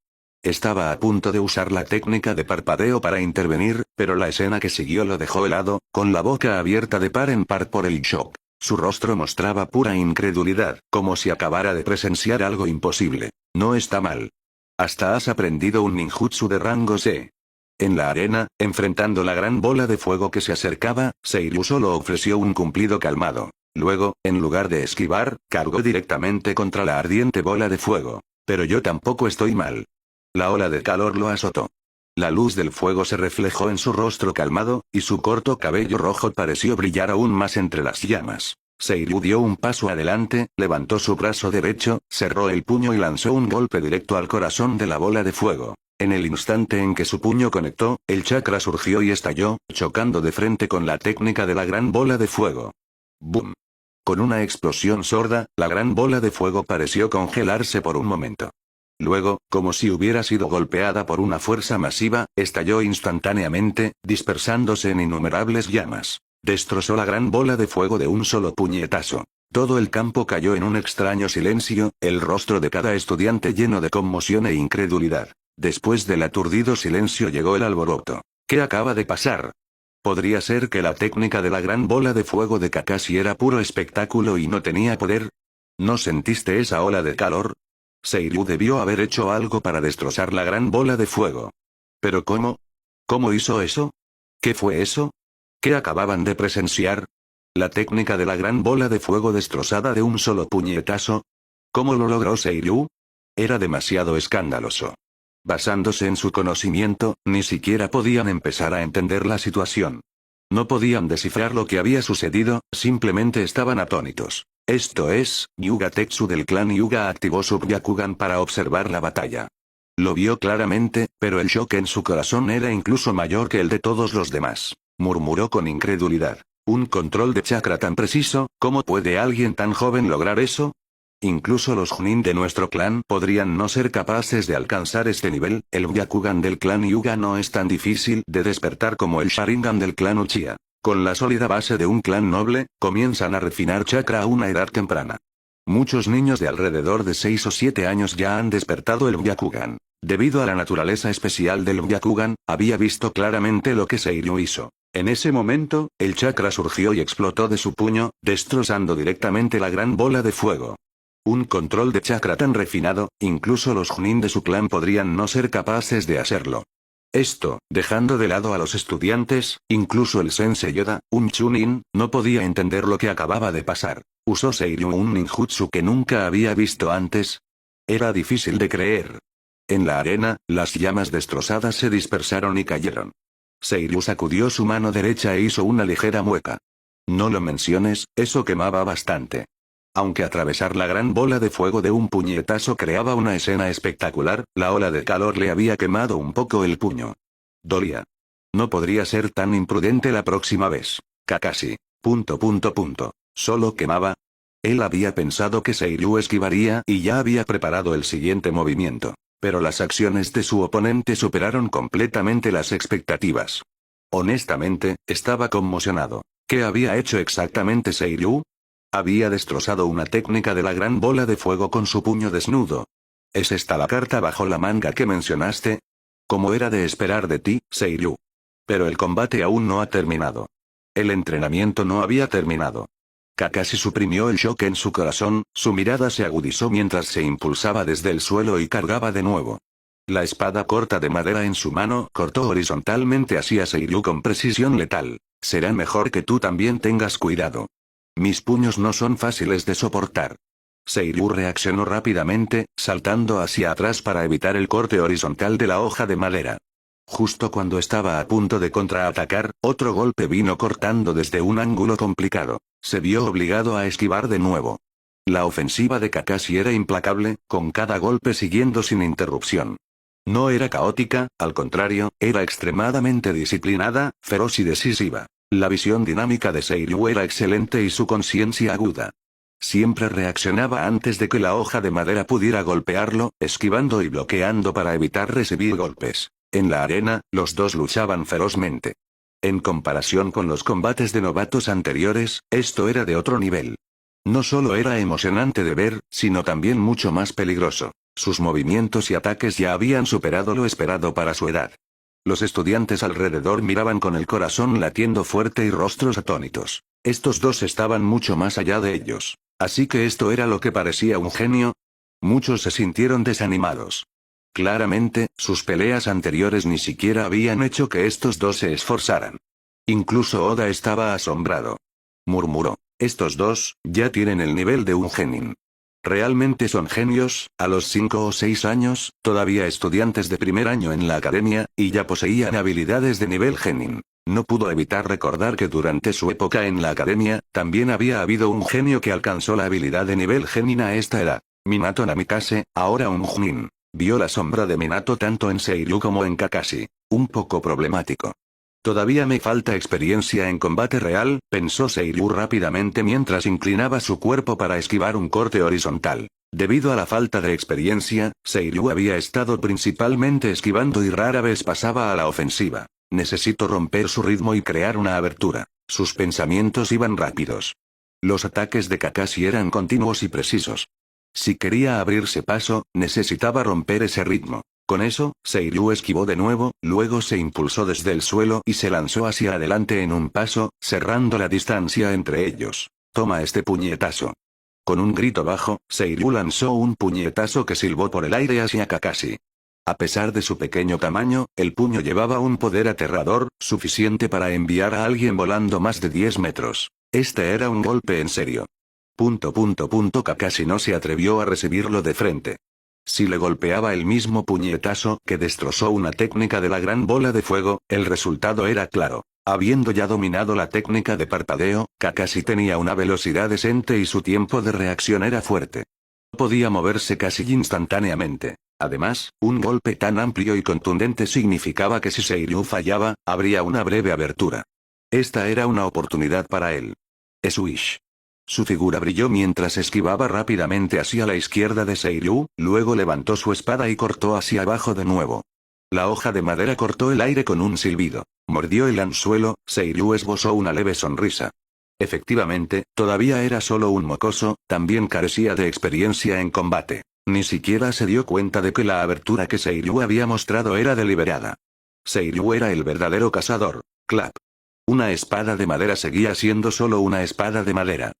Estaba a punto de usar la técnica de parpadeo para intervenir, pero la escena que siguió lo dejó helado, con la boca abierta de par en par por el shock. Su rostro mostraba pura incredulidad, como si acabara de presenciar algo imposible. No está mal. Hasta has aprendido un ninjutsu de rango C. En la arena, enfrentando la gran bola de fuego que se acercaba, Seiryu solo ofreció un cumplido calmado. Luego, en lugar de esquivar, cargó directamente contra la ardiente bola de fuego. Pero yo tampoco estoy mal. La ola de calor lo azotó. La luz del fuego se reflejó en su rostro calmado, y su corto cabello rojo pareció brillar aún más entre las llamas. Seiryu dio un paso adelante, levantó su brazo derecho, cerró el puño y lanzó un golpe directo al corazón de la bola de fuego. En el instante en que su puño conectó, el chakra surgió y estalló, chocando de frente con la técnica de la gran bola de fuego. ¡Bum! Con una explosión sorda, la gran bola de fuego pareció congelarse por un momento. Luego, como si hubiera sido golpeada por una fuerza masiva, estalló instantáneamente, dispersándose en innumerables llamas. Destrozó la gran bola de fuego de un solo puñetazo. Todo el campo cayó en un extraño silencio, el rostro de cada estudiante lleno de conmoción e incredulidad. Después del aturdido silencio llegó el alboroto. ¿Qué acaba de pasar? ¿Podría ser que la técnica de la gran bola de fuego de Kakashi era puro espectáculo y no tenía poder? ¿No sentiste esa ola de calor? Seiryu debió haber hecho algo para destrozar la gran bola de fuego. ¿Pero cómo? ¿Cómo hizo eso? ¿Qué fue eso? ¿Qué acababan de presenciar? ¿La técnica de la gran bola de fuego destrozada de un solo puñetazo? ¿Cómo lo logró Seiryu? Era demasiado escandaloso. Basándose en su conocimiento, ni siquiera podían empezar a entender la situación. No podían descifrar lo que había sucedido, simplemente estaban atónitos. Esto es, Yuga Tetsu del clan Yuga activó su Byakugan para observar la batalla. Lo vio claramente, pero el shock en su corazón era incluso mayor que el de todos los demás. Murmuró con incredulidad. ¿Un control de chakra tan preciso? ¿Cómo puede alguien tan joven lograr eso? Incluso los Chunin de nuestro clan podrían no ser capaces de alcanzar este nivel. El Byakugan del clan Yuga no es tan difícil de despertar como el Sharingan del clan Uchiha. Con la sólida base de un clan noble, comienzan a refinar chakra a una edad temprana. Muchos niños de alrededor de 6 o 7 años ya han despertado el Byakugan. Debido a la naturaleza especial del Byakugan, había visto claramente lo que Seiryu hizo. En ese momento, el chakra surgió y explotó de su puño, destrozando directamente la gran bola de fuego. Un control de chakra tan refinado, incluso los Chunin de su clan podrían no ser capaces de hacerlo. Esto, dejando de lado a los estudiantes, incluso el Sensei Yoda, un Chunin, no podía entender lo que acababa de pasar. ¿Usó Seiryu un ninjutsu que nunca había visto antes? Era difícil de creer. En la arena, las llamas destrozadas se dispersaron y cayeron. Seiryu sacudió su mano derecha e hizo una ligera mueca. No lo menciones, eso quemaba bastante. Aunque atravesar la gran bola de fuego de un puñetazo creaba una escena espectacular, la ola de calor le había quemado un poco el puño. Dolía. No podría ser tan imprudente la próxima vez. Kakashi. Solo quemaba. Él había pensado que Seiryu esquivaría y ya había preparado el siguiente movimiento. Pero las acciones de su oponente superaron completamente las expectativas. Honestamente, estaba conmocionado. ¿Qué había hecho exactamente Seiryu? Había destrozado una técnica de la gran bola de fuego con su puño desnudo. ¿Es esta la carta bajo la manga que mencionaste? Como era de esperar de ti, Seiryu. Pero el combate aún no ha terminado. El entrenamiento no había terminado. Kakashi suprimió el shock en su corazón, su mirada se agudizó mientras se impulsaba desde el suelo y cargaba de nuevo. La espada corta de madera en su mano cortó horizontalmente hacia Seiryu con precisión letal. Será mejor que tú también tengas cuidado. Mis puños no son fáciles de soportar. Seiryu reaccionó rápidamente, saltando hacia atrás para evitar el corte horizontal de la hoja de madera. Justo cuando estaba a punto de contraatacar, otro golpe vino cortando desde un ángulo complicado. Se vio obligado a esquivar de nuevo. La ofensiva de Kakashi era implacable, con cada golpe siguiendo sin interrupción. No era caótica, al contrario, era extremadamente disciplinada, feroz y decisiva. La visión dinámica de Seiryu era excelente y su conciencia aguda. Siempre reaccionaba antes de que la hoja de madera pudiera golpearlo, esquivando y bloqueando para evitar recibir golpes. En la arena, los dos luchaban ferozmente. En comparación con los combates de novatos anteriores, esto era de otro nivel. No solo era emocionante de ver, sino también mucho más peligroso. Sus movimientos y ataques ya habían superado lo esperado para su edad. Los estudiantes alrededor miraban con el corazón latiendo fuerte y rostros atónitos. Estos dos estaban mucho más allá de ellos. Así que esto era lo que parecía un genio. Muchos se sintieron desanimados. Claramente, sus peleas anteriores ni siquiera habían hecho que estos dos se esforzaran. Incluso Oda estaba asombrado. Murmuró. Estos dos, ya tienen el nivel de un genin. Realmente son genios, a los 5 o 6 años, todavía estudiantes de primer año en la academia, y ya poseían habilidades de nivel genin. No pudo evitar recordar que durante su época en la academia, también había habido un genio que alcanzó la habilidad de nivel genin a esta edad. Minato Namikaze, ahora un Junin. Vio la sombra de Minato tanto en Seiryu como en Kakashi. Un poco problemático. Todavía me falta experiencia en combate real, pensó Seiryu rápidamente mientras inclinaba su cuerpo para esquivar un corte horizontal. Debido a la falta de experiencia, Seiryu había estado principalmente esquivando y rara vez pasaba a la ofensiva. Necesito romper su ritmo y crear una abertura. Sus pensamientos iban rápidos. Los ataques de Kakashi eran continuos y precisos. Si quería abrirse paso, necesitaba romper ese ritmo. Con eso, Seiryu esquivó de nuevo, luego se impulsó desde el suelo y se lanzó hacia adelante en un paso, cerrando la distancia entre ellos. Toma este puñetazo. Con un grito bajo, Seiryu lanzó un puñetazo que silbó por el aire hacia Kakashi. A pesar de su pequeño tamaño, el puño llevaba un poder aterrador, suficiente para enviar a alguien volando más de 10 metros. Este era un golpe en serio. Kakashi no se atrevió a recibirlo de frente. Si le golpeaba el mismo puñetazo que destrozó una técnica de la gran bola de fuego, el resultado era claro. Habiendo ya dominado la técnica de parpadeo, Kakashi tenía una velocidad decente y su tiempo de reacción era fuerte. Podía moverse casi instantáneamente. Además, un golpe tan amplio y contundente significaba que si Seiryu fallaba, habría una breve abertura. Esta era una oportunidad para él. Swish. Su figura brilló mientras esquivaba rápidamente hacia la izquierda de Seiryu, luego levantó su espada y cortó hacia abajo de nuevo. La hoja de madera cortó el aire con un silbido. Mordió el anzuelo, Seiryu esbozó una leve sonrisa. Efectivamente, todavía era solo un mocoso, también carecía de experiencia en combate. Ni siquiera se dio cuenta de que la abertura que Seiryu había mostrado era deliberada. Seiryu era el verdadero cazador. Clap. Una espada de madera seguía siendo solo una espada de madera.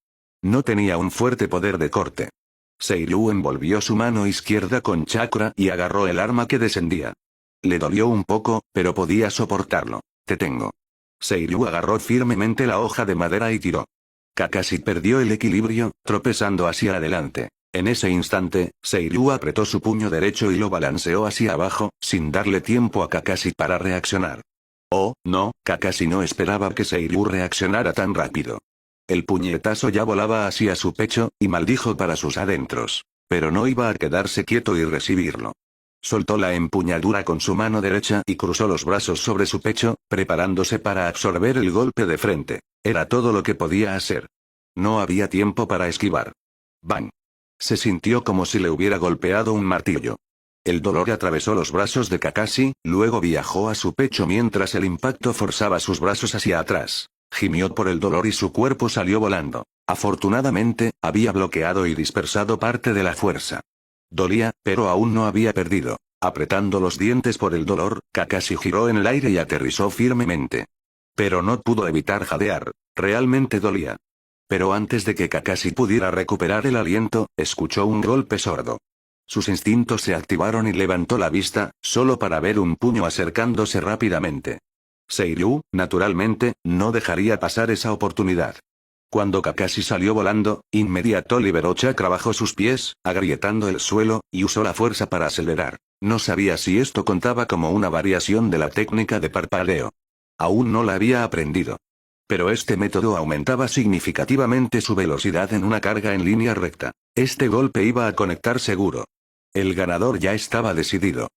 No tenía un fuerte poder de corte. Seiryu envolvió su mano izquierda con chakra y agarró el arma que descendía. Le dolió un poco, pero podía soportarlo. Te tengo. Seiryu agarró firmemente la hoja de madera y tiró. Kakashi perdió el equilibrio, tropezando hacia adelante. En ese instante, Seiryu apretó su puño derecho y lo balanceó hacia abajo, sin darle tiempo a Kakashi para reaccionar. Oh, no, Kakashi no esperaba que Seiryu reaccionara tan rápido. El puñetazo ya volaba hacia su pecho, y maldijo para sus adentros. Pero no iba a quedarse quieto y recibirlo. Soltó la empuñadura con su mano derecha y cruzó los brazos sobre su pecho, preparándose para absorber el golpe de frente. Era todo lo que podía hacer. No había tiempo para esquivar. ¡Bang! Se sintió como si le hubiera golpeado un martillo. El dolor atravesó los brazos de Kakashi, luego viajó a su pecho mientras el impacto forzaba sus brazos hacia atrás. Gimió por el dolor y su cuerpo salió volando. Afortunadamente, había bloqueado y dispersado parte de la fuerza. Dolía, pero aún no había perdido. Apretando los dientes por el dolor, Kakashi giró en el aire y aterrizó firmemente. Pero no pudo evitar jadear. Realmente dolía. Pero antes de que Kakashi pudiera recuperar el aliento, escuchó un golpe sordo. Sus instintos se activaron y levantó la vista, solo para ver un puño acercándose rápidamente. Seiryu, naturalmente, no dejaría pasar esa oportunidad. Cuando Kakashi salió volando, inmediato liberó chakra bajo sus pies, agrietando el suelo, y usó la fuerza para acelerar. No sabía si esto contaba como una variación de la técnica de parpadeo. Aún no la había aprendido. Pero este método aumentaba significativamente su velocidad en una carga en línea recta. Este golpe iba a conectar seguro. El ganador ya estaba decidido.